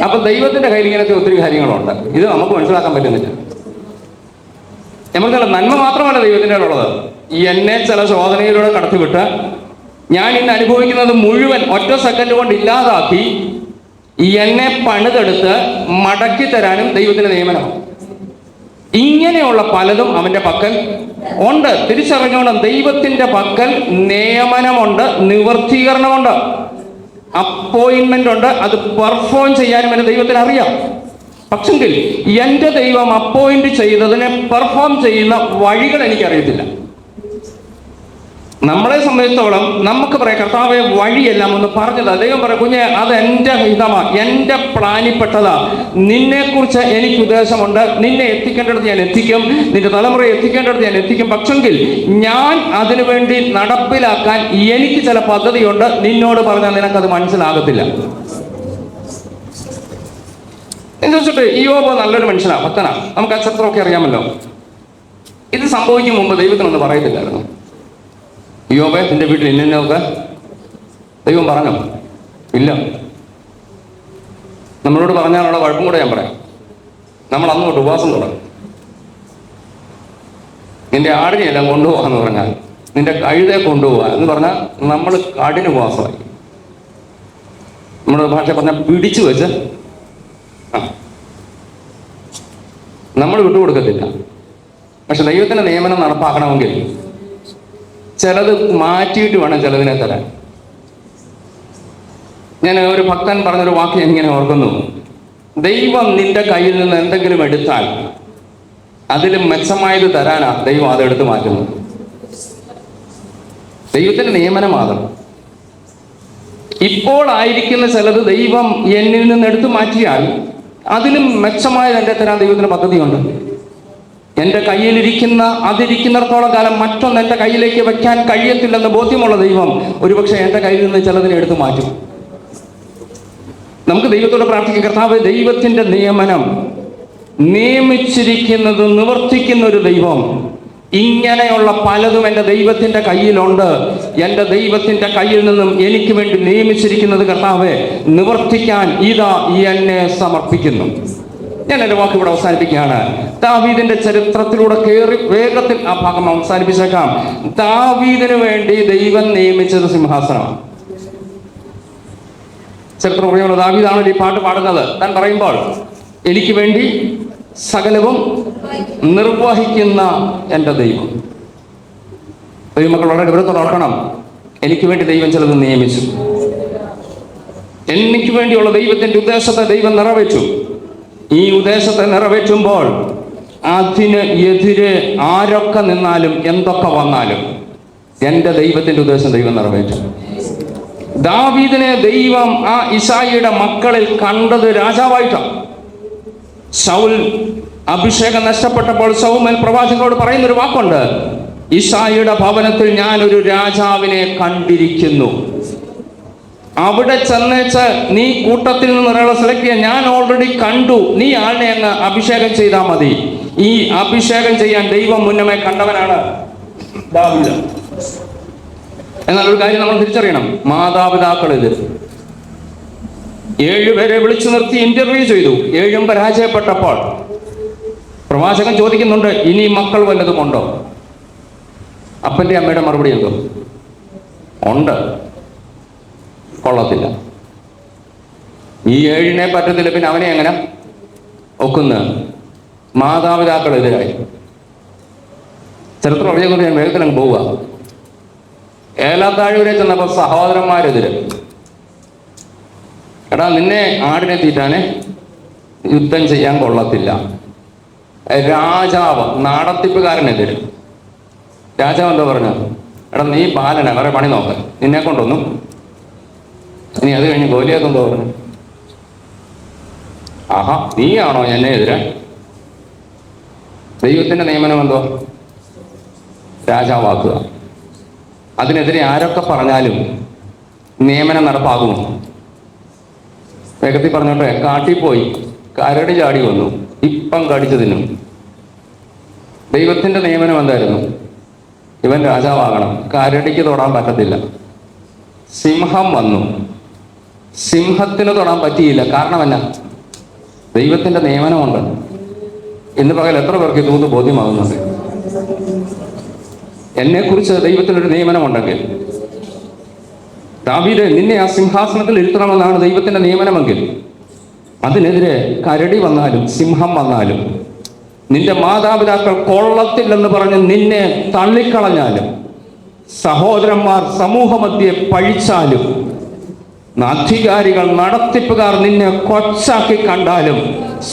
അപ്പൊ ദൈവത്തിന്റെ കയ്യിൽ ഇങ്ങനത്തെ ഒത്തിരി കാര്യങ്ങളുണ്ട്. ഇത് നമുക്ക് മനസ്സിലാക്കാൻ പറ്റുന്നില്ല. നമുക്ക് നന്മ മാത്രമല്ല ദൈവത്തിന്റെ ഉള്ളത്. എന്നെ ചില ശോധനയിലൂടെ കടത്തിവിട്ട് ഞാൻ ഇന്ന് അനുഭവിക്കുന്നത് മുഴുവൻ ഒറ്റ സെക്കൻഡ് കൊണ്ട് ഇല്ലാതാക്കി എന്നെ പണിതെടുത്ത് മടക്കി തരാനും ദൈവത്തിന്റെ നിയമനമാണ്. ഇങ്ങനെയുള്ള പലതും അവന്റെ പക്കൽ ഉണ്ട്. തിരിച്ചറിഞ്ഞോണം, ദൈവത്തിന്റെ പക്കൽ നിയമനമുണ്ട്, നിവർത്തീകരണമുണ്ട്, അപ്പോയിന്റ്മെന്റ് ഉണ്ട്. അത് പെർഫോം ചെയ്യാനും എന്നെ ദൈവത്തിന് അറിയാം. പക്ഷെങ്കിൽ എൻ്റെ ദൈവം അപ്പോയിന്റ് ചെയ്തതിനെ പെർഫോം ചെയ്യുന്ന വഴികൾ എനിക്കറിയത്തില്ല. നമ്മളെ സംബന്ധിച്ചോളം നമുക്ക് പറയാം, കർത്താവെ വഴിയെല്ലാം ഒന്ന് പറഞ്ഞതാ. ദൈവം പറയാം, കുഞ്ഞെ അത് എൻ്റെ ഹിതമാ, എൻ്റെ പ്ലാനിൽപ്പെട്ടതാ. നിന്നെക്കുറിച്ച് എനിക്ക് ഉദ്ദേശമുണ്ട്. നിന്നെ എത്തിക്കേണ്ടടുത്ത് ഞാൻ എത്തിക്കും, നിന്റെ തലമുറയെ എത്തിക്കേണ്ടടുത്ത് ഞാൻ എത്തിക്കും. പക്ഷെങ്കിൽ ഞാൻ അതിനുവേണ്ടി നടപ്പിലാക്കാൻ എനിക്ക് ചില പദ്ധതിയുണ്ട്. നിന്നോട് പറഞ്ഞാൽ നിനക്കത് മനസ്സിലാകത്തില്ല. എന്ന് വെച്ചിട്ട് ഇയ്യോബ് നല്ലൊരു മനുഷ്യനാ, ഭക്തനാ, നമുക്ക് ആ ചരിത്രമൊക്കെ അറിയാമല്ലോ. ഇത് സംഭവിക്കും മുമ്പ് ദൈവത്തിനൊന്നും പറയത്തില്ലായിരുന്നു. ഇയ്യോബേ, നിന്റെ വീട്ടിൽ ഇന്നൊക്കെ ദൈവം പറഞ്ഞോ? ഇല്ല. നമ്മളോട് പറഞ്ഞാലുള്ള കുഴപ്പം കൂടെ ഞാൻ പറയാം. നമ്മൾ അന്ന് തൊട്ട് ഉപവാസം തുടങ്ങും. നിന്റെ ആടിനെയെല്ലാം കൊണ്ടുപോകാന്ന് പറഞ്ഞാൽ, നിന്റെ കഴുതയെ കൊണ്ടുപോകാ എന്ന് പറഞ്ഞാൽ നമ്മൾ കാടിന് ഉപവാസമായി. നമ്മുടെ ഭാഷ പറഞ്ഞാൽ പിടിച്ചു വെച്ച് നമ്മൾ വിട്ടുകൊടുക്കത്തില്ല. പക്ഷെ ദൈവത്തിന്റെ നിയമനം നടപ്പാക്കണമെങ്കിൽ ചിലത് മാറ്റിയിട്ട് വേണം ചിലതിനെ തരാൻ. ഞാൻ ഒരു ഭക്തൻ പറഞ്ഞൊരു വാക്ക് ഞാൻ ഇങ്ങനെ ഓർക്കുന്നു. ദൈവം നിന്റെ കയ്യിൽ നിന്ന് എന്തെങ്കിലും എടുത്താൽ അതിലും മെച്ചമായത് തരാനാ ദൈവം അതെടുത്ത് മാറ്റുന്നത്. ദൈവത്തിന്റെ നിയമനമാകണം. ഇപ്പോൾ ആയിരിക്കുന്ന ചിലത് ദൈവം എന്നിൽ നിന്ന് എടുത്തു മാറ്റിയാൽ അതിലും മെച്ചമായത് എൻ്റെ തരാൻ ദൈവത്തിന് പദ്ധതിയുണ്ട്. എൻ്റെ കയ്യിലിരിക്കുന്ന അതിരിക്കുന്നിടത്തോളം കാലം മറ്റൊന്ന് എൻ്റെ കയ്യിലേക്ക് വെക്കാൻ കഴിയത്തില്ലെന്ന് ബോധ്യമുള്ള ദൈവം ഒരുപക്ഷെ എൻ്റെ കയ്യിൽ നിന്ന് ചിലതിനെ എടുത്തു മാറ്റും. നമുക്ക് ദൈവത്തോട് പ്രാർത്ഥിക്കാം, കർത്താവ്, ദൈവത്തിന്റെ നിയമനം നിയമിച്ചിരിക്കുന്നത് നിവർത്തിക്കുന്ന ഒരു ദൈവം. ഇങ്ങനെയുള്ള പലതും എൻ്റെ ദൈവത്തിന്റെ കയ്യിലുണ്ട്. എൻ്റെ ദൈവത്തിന്റെ കയ്യിൽ നിന്നും എനിക്ക് വേണ്ടി നിയമിച്ചിരിക്കുന്നത് കർത്താവെ നിവർത്തിക്കാൻ ഇതാ എന്നെ സമർപ്പിക്കുന്നു. ഞാൻ എൻ്റെ വാക്ക് ഇവിടെ അവസാനിപ്പിക്കുകയാണ്. ദാവീദിന്റെ ചരിത്രത്തിലൂടെ കയറി വേഗത്തിൽ ആ ഭാഗം അവസാനിപ്പിച്ചേക്കാം. ദാവീദിന് വേണ്ടി ദൈവം നിയമിച്ചത് സിംഹാസനമാണ്. ചരിത്രം പറയുമ്പോൾ ദാവീദാണ് ഈ പാട്ട് പാടുന്നത്. താൻ പറയുമ്പോൾ എനിക്ക് വേണ്ടി സകലവും നിർവഹിക്കുന്ന എൻ്റെ ദൈവം. ദൈവമക്കൾ വളരെ ഗൗരവത്തോടെ ഓർക്കണം, എനിക്ക് വേണ്ടി ദൈവം ചിലത് നിയമിച്ചു. എനിക്ക് വേണ്ടിയുള്ള ദൈവത്തിന്റെ ഉദ്ദേശത്തെ ദൈവം നിറവേറ്റും. ഈ ഉദ്ദേശത്തെ നിറവേറ്റുമ്പോൾ അതിന് എതിരെ ആരൊക്കെ നിന്നാലും എന്തൊക്കെ വന്നാലും എൻ്റെ ദൈവത്തിന്റെ ഉദ്ദേശം ദൈവം നിറവേറ്റും. ദാവീദിനെ ദൈവം ആ ഇശായിയുടെ മക്കളിൽ കണ്ടത് രാജാവായിട്ടാണ്. ശൗൽ അഭിഷേകം നഷ്ടപ്പെട്ടപ്പോൾ ശൗമേൽ പ്രവാചകനോട് പറയുന്നൊരു വാക്കുണ്ട്, ഇശായിയുടെ ഭവനത്തിൽ ഞാനൊരു രാജാവിനെ കണ്ടിരിക്കുന്നു. അവിടെ ചെന്നേച്ച് നീ കൂട്ടത്തിൽ നിന്ന് ഒരാളെ സെലക്ട് ചെയ്യാൻ, ഞാൻ ഓൾറെഡി കണ്ടു, നീ ആളിനെ അങ്ങ് അഭിഷേകം ചെയ്താൽ മതി. ഈ അഭിഷേകം ചെയ്യാൻ ദൈവം മുന്നമേ കണ്ടവനാണ് ദാവീദ്. എന്നാൽ ഒരു കാര്യം നമ്മൾ തിരിച്ചറിയണം, മാതാപിതാക്കൾ ഇത് 7 പേരെ വിളിച്ചു നിർത്തി ഇന്റർവ്യൂ ചെയ്തു. 7 പരാജയപ്പെട്ടപ്പോൾ പ്രവാചകൻ ചോദിക്കുന്നുണ്ട്, ഇനി മക്കൾ വല്ലതും ഉണ്ടോ? അപ്പന്റെ അമ്മയുടെ മറുപടി എന്തോ? ഉണ്ട്, കൊള്ളത്തില്ല. ഈ 7 പറ്റത്തില്ല, പിന്നെ അവനെ എങ്ങനെ ഒക്കുന്ന? മാതാപിതാക്കൾ എതിരായി. ചരിത്രം അറിയാവുന്നത് ഞാൻ വേഗത്തിൽ അങ്ങ് പോവുക. ഏലാത്താഴൂരെ ചെന്നപ്പോൾ സഹോദരന്മാരെതിര്, എടാ നിന്നെ ആടിനെ തീറ്റാനെ യുദ്ധം ചെയ്യാൻ കൊള്ളത്തില്ല. രാജാവ് നടത്തിപ്പുകാരനെതിര്. രാജാവ് എന്താ പറഞ്ഞു? എടാ നീ ബാലന, വേറെ പണി നോക്ക്, നിന്നെ കൊണ്ടൊന്നും. ഇനി അത് കഴിഞ്ഞ് ഗോലിയാത്ത് എന്തോ പറഞ്ഞു? ആഹാ, നീയാണോ എന്നെ എതിരെ? ദൈവത്തിന്റെ നിയമനം എന്തോ? രാജാവാക്കുക. അതിനെതിരെ ആരൊക്കെ പറഞ്ഞാലും നിയമനം നടപ്പാകുമോ? വേഗത്തിൽ പറഞ്ഞോട്ടെ, കാട്ടിപ്പോയി കരടി ചാടി വന്നു, ഇപ്പം കടിച്ചു തിന്നും. ദൈവത്തിന്റെ നിയമനം എന്തായിരുന്നു? ഇവൻ രാജാവാകണം, കരടിക്ക് തൊടാൻ പറ്റത്തില്ല. സിംഹം വന്നു, സിംഹത്തിന് തൊടാൻ പറ്റിയില്ല. കാരണം എന്നാ? ദൈവത്തിന്റെ നിയമനമുണ്ട്. ഇന്ന് പകൽ എത്ര പേർക്ക് ഇതൊന്ന് ബോധ്യമാകുന്നുണ്ട്? എന്നെക്കുറിച്ച് ദൈവത്തിനൊരു നിയമനമുണ്ടെങ്കിൽ, ദാവീദേ നിന്നെ ആ സിംഹാസനത്തിൽ ഇരുത്തണമെന്നാണ് ദൈവത്തിന്റെ നിയമനമെങ്കിൽ, അതിനെതിരെ കരടി വന്നാലും സിംഹം വന്നാലും, നിന്റെ മാതാപിതാക്കൾ കൊള്ളത്തില്ലെന്ന് പറഞ്ഞ് നിന്നെ തള്ളിക്കളഞ്ഞാലും, സഹോദരന്മാർ സമൂഹമധ്യേ പഴിച്ചാലും, അധികാരികൾ നടത്തിപ്പുകാർ നിന്നെ കൊച്ചാക്കി കണ്ടാലും,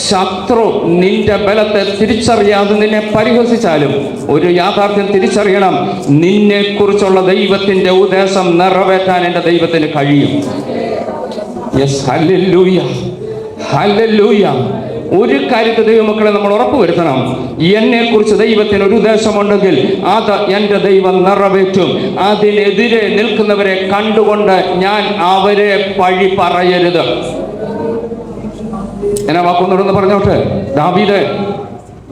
ശത്രു നിന്റെ ബലത്തെ തിരിച്ചറിയാതെ നിന്നെ പരിഹസിച്ചാലും, ഒരു യാഥാർത്ഥ്യം തിരിച്ചറിയണം, നിന്നെ കുറിച്ചുള്ള ദൈവത്തിന്റെ ഉദ്ദേശം നിറവേറ്റാൻ എൻ്റെ ദൈവത്തിന് കഴിയും. Yes, hallelujah, hallelujah. ഒരു കാര്യത്തെ ദൈവമക്കളെ നമ്മൾ ഉറപ്പുവരുത്തണം, എന്നെക്കുറിച്ച് ദൈവത്തിന് ഒരു ഉദ്ദേശമുണ്ടെങ്കിൽ അത് എൻ്റെ ദൈവം നിറവേറ്റും. അതിനെതിരെ നിൽക്കുന്നവരെ കണ്ടുകൊണ്ട് ഞാൻ അവരെ പഴി പറയരുത്. എന്നാ വാക്കൊന്നുകൂടെ പറഞ്ഞോട്ടെ, ദാവീദേ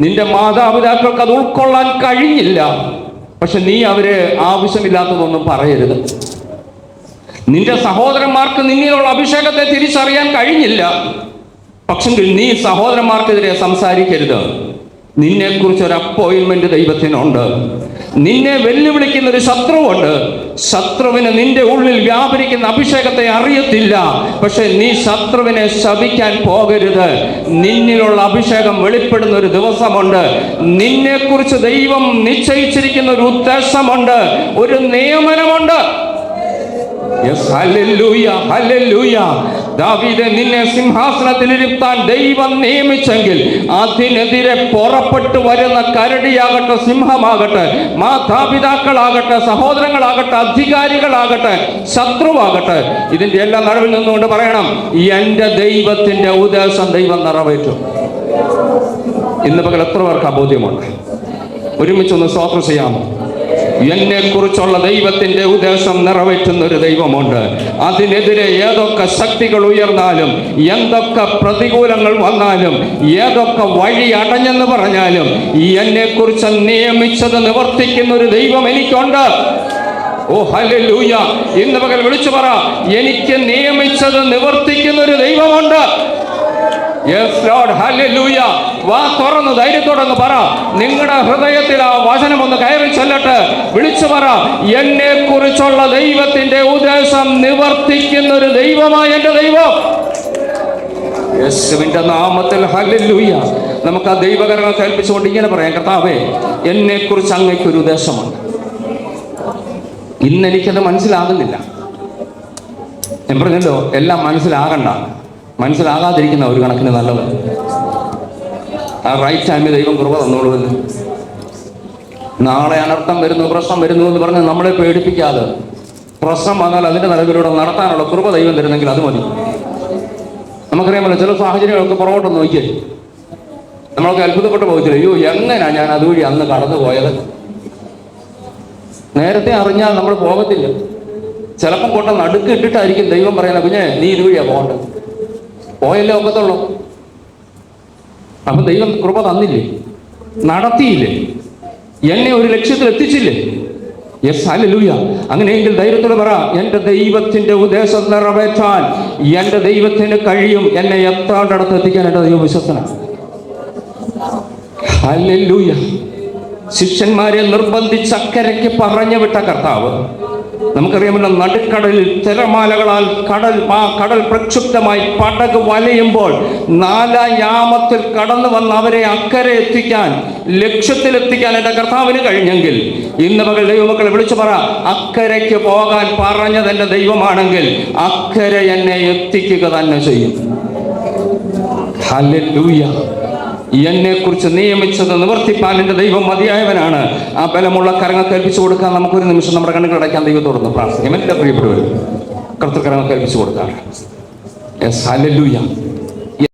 നിന്റെ മാതാപിതാക്കൾക്ക് അത് ഉൾക്കൊള്ളാൻ കഴിഞ്ഞില്ല, പക്ഷെ നീ അവരെ ആവശ്യമില്ലാത്തതൊന്നും പറയരുത്. നിന്റെ സഹോദരന്മാർക്ക് നിന്നിലുള്ള അഭിഷേകത്തെ തിരിച്ചറിയാൻ കഴിഞ്ഞില്ല, പക്ഷെങ്കിൽ നീ സഹോദരന്മാർക്കെതിരെ സംസാരിക്കരുത്. നിന്നെക്കുറിച്ച് ഒരു അപ്പോയിന്റ്മെന്റ് ദൈവത്തിനുണ്ട്. നിന്നെ വെല്ലുവിളിക്കുന്ന ഒരു ശത്രുവുണ്ട്. ശത്രുവിന് നിന്റെ ഉള്ളിൽ വ്യാപരിക്കുന്ന അഭിഷേകത്തെ അറിയത്തില്ല, പക്ഷെ നീ ശത്രുവിനെ ശപിക്കാൻ പോകരുത്. നിന്നിലുള്ള അഭിഷേകം വെളിപ്പെടുന്ന ഒരു ദിവസമുണ്ട്. നിന്നെക്കുറിച്ച് ദൈവം നിശ്ചയിച്ചിരിക്കുന്ന ഒരു ഉദ്ദേശമുണ്ട്, ഒരു നിയമനമുണ്ട്. Yes, hallelujah, hallelujah. ദാവീദേ നിന്നെ സിംഹാസനത്തിൽ ഇരുത്താൻ ദൈവം നിയമിച്ചെങ്കിൽ അതിനെതിരെ പുറപ്പെട്ടു വരുന്ന കരടിയാകട്ടെ, സിംഹമാകട്ടെ, മാതാപിതാക്കളാകട്ടെ, സഹോദരങ്ങളാകട്ടെ, അധികാരികളാകട്ടെ, ശത്രുവാകട്ടെ, ഇതിന്റെ എല്ലാം നടുവിൽ നിന്നുകൊണ്ട് പറയണം, എൻ്റെ ദൈവത്തിന്റെ ഉദ്ദേശം ദൈവം നിറവേറ്റും. ഇന്ന് പകൽ എത്ര പേർക്ക് അബോധ്യമുണ്ട്? ഒരുമിച്ചൊന്ന് സ്തോത്രം ചെയ്യാമോ? എന്നെക്കുറിച്ചുള്ള ദൈവത്തിന്റെ ഉദ്ദേശം നിറവേറ്റുന്ന ഒരു ദൈവമുണ്ട്. അതിനെതിരെ ഏതൊക്കെ ശക്തികൾ ഉയർന്നാലും, എന്തൊക്കെ പ്രതികൂലങ്ങൾ വന്നാലും, ഏതൊക്കെ വഴി അടഞ്ഞെന്ന് പറഞ്ഞാലും, എന്നെക്കുറിച്ച് നിയമിച്ചത് നിവർത്തിക്കുന്ന ഒരു ദൈവം എനിക്കുണ്ട്. ഓ ഹല്ലേലൂയ. ഇന്ന് പകൽ വിളിച്ചു പറ, എനിക്ക് നിയമിച്ചത് നിവർത്തിക്കുന്ന ഒരു ദൈവമുണ്ട്. Yes Lord, hallelujah. വാ തുറന്ന് ധൈര്യത്തോടെ പറ. നിങ്ങളുടെ ഹൃദയത്തിൽ ആ വചനം ഒന്ന് കയറി ചെല്ലട്ടെ. വിളിച്ചു പറ, എന്നെ കുറിച്ചുള്ള ദൈവത്തിന്റെ ഉദ്ദേശം നിവർത്തിക്കുന്ന ഒരു ദൈവമായ എൻ്റെ ദൈവം. യേശുവിന്റെ നാമത്തിൽ ഹല്ലേലൂയ. നമുക്ക് ആ ദൈവകരങ്ങൾ കേൾപ്പിച്ചുകൊണ്ട് ഇങ്ങനെ പറയാം, കർത്താവേ എന്നെ കുറിച്ച് അങ്ങേക്കൊരു ഉദ്ദേശമുണ്ട്. ഇന്ന് എനിക്കത് മനസ്സിലാകുന്നില്ല. ഞാൻ പറഞ്ഞല്ലോ, എല്ലാം മനസ്സിലാകണ്ട, മനസ്സിലാകാതിരിക്കുന്ന ഒരു കണക്കിന് നല്ലത്. ആ റൈറ്റ് ടൈമിൽ ദൈവം കൃപ തന്നോളൂല്ലോ. നാളെ അനർത്ഥം വരുന്നു, പ്രശ്നം വരുന്നു എന്ന് പറഞ്ഞ് നമ്മളെ പേടിപ്പിക്കാതെ, പ്രശ്നം വന്നാൽ അതിന്റെ നിലവിലൂടെ നടത്താനുള്ള കൃപ ദൈവം തരുന്നെങ്കിൽ അത് മതി. നമുക്കറിയാമല്ലോ, ചില സാഹചര്യങ്ങളൊക്കെ പുറകോട്ടൊന്ന് നോക്കിയേ, നമ്മളൊക്കെ അത്ഭുതപ്പെട്ട് പോകത്തില്ല, അയ്യോ എങ്ങനെയാ ഞാൻ അതുവഴി അന്ന് കടന്നു പോയത്. നേരത്തെ അറിഞ്ഞാൽ നമ്മൾ പോകത്തില്ല. ചിലപ്പം കൊണ്ട നടുക്ക് ഇട്ടിട്ടായിരിക്കും ദൈവം പറയുന്നത്, കുഞ്ഞെ നീ ഇതുവഴിയാ പോകേണ്ടത്, പോയല്ലേ ഒക്കത്തുള്ളൂ. അപ്പൊ ദൈവം കൃപ തന്നില്ലേ, നടത്തിയില്ലേ, എന്നെ ഒരു ലക്ഷ്യത്തിൽ എത്തിച്ചില്ലേ? Yes, hallelujah. അങ്ങനെയെങ്കിൽ ധൈര്യത്തോടെ പറ, എന്റെ ദൈവത്തിന്റെ ഉദ്ദേശം നിറവേറ്റാൻ എന്റെ ദൈവത്തിന് കഴിയും. എന്നെ എത്താണ്ടടത്ത് എത്തിക്കാൻ എന്റെ ദൈവം വിശ്വസ്തനാണ്. ഹല്ലേലൂയ. ശിഷ്യന്മാരെ നിർബന്ധിച്ച് അക്കരയ്ക്ക് പറഞ്ഞു വിട്ട കർത്താവ്, നമുക്കറിയാമല്ലോ, നടുക്കടലിൽ തിരമാലകളാൽ കടൽ പ്രക്ഷുബ്ധമായി പടക് വലയുമ്പോൾ 4 യാമത്തിൽ കടന്നു വന്ന് അവരെ അക്കരെ എത്തിക്കാൻ, ലക്ഷ്യത്തിലെത്തിക്കാൻ എൻ്റെ കർത്താവിന് കഴിഞ്ഞെങ്കിൽ, ഇന്ന് പകൽ ദൈവമക്കളെ വിളിച്ചു പറ, അക്കരയ്ക്ക് പോകാൻ പറഞ്ഞത് എൻ്റെ ദൈവമാണെങ്കിൽ അക്കരെ എന്നെ എത്തിക്കുക തന്നെ ചെയ്യും. ഹല്ലേലൂയ. എന്നെ കുറിച്ച് നിയമിച്ചത് നിവർത്തിപ്പാൻ എൻ്റെ ദൈവം മതിയായവനാണ്. ആ ബലമുള്ള കരങ്ങൾ കേൾപ്പിച്ചു കൊടുക്കാൻ നമുക്കൊരു നിമിഷം നമ്മുടെ കണ്ണുകൾ അടയ്ക്കാൻ ദൈവത്തോടൊന്ന് പ്രാർത്ഥിക്കാം. എൻ്റെ പ്രിയപ്പെട്ടവർ, കർത്തൃകരങ്ങൾ കേൾപ്പിച്ചു കൊടുക്കാം. Yes, hallelujah.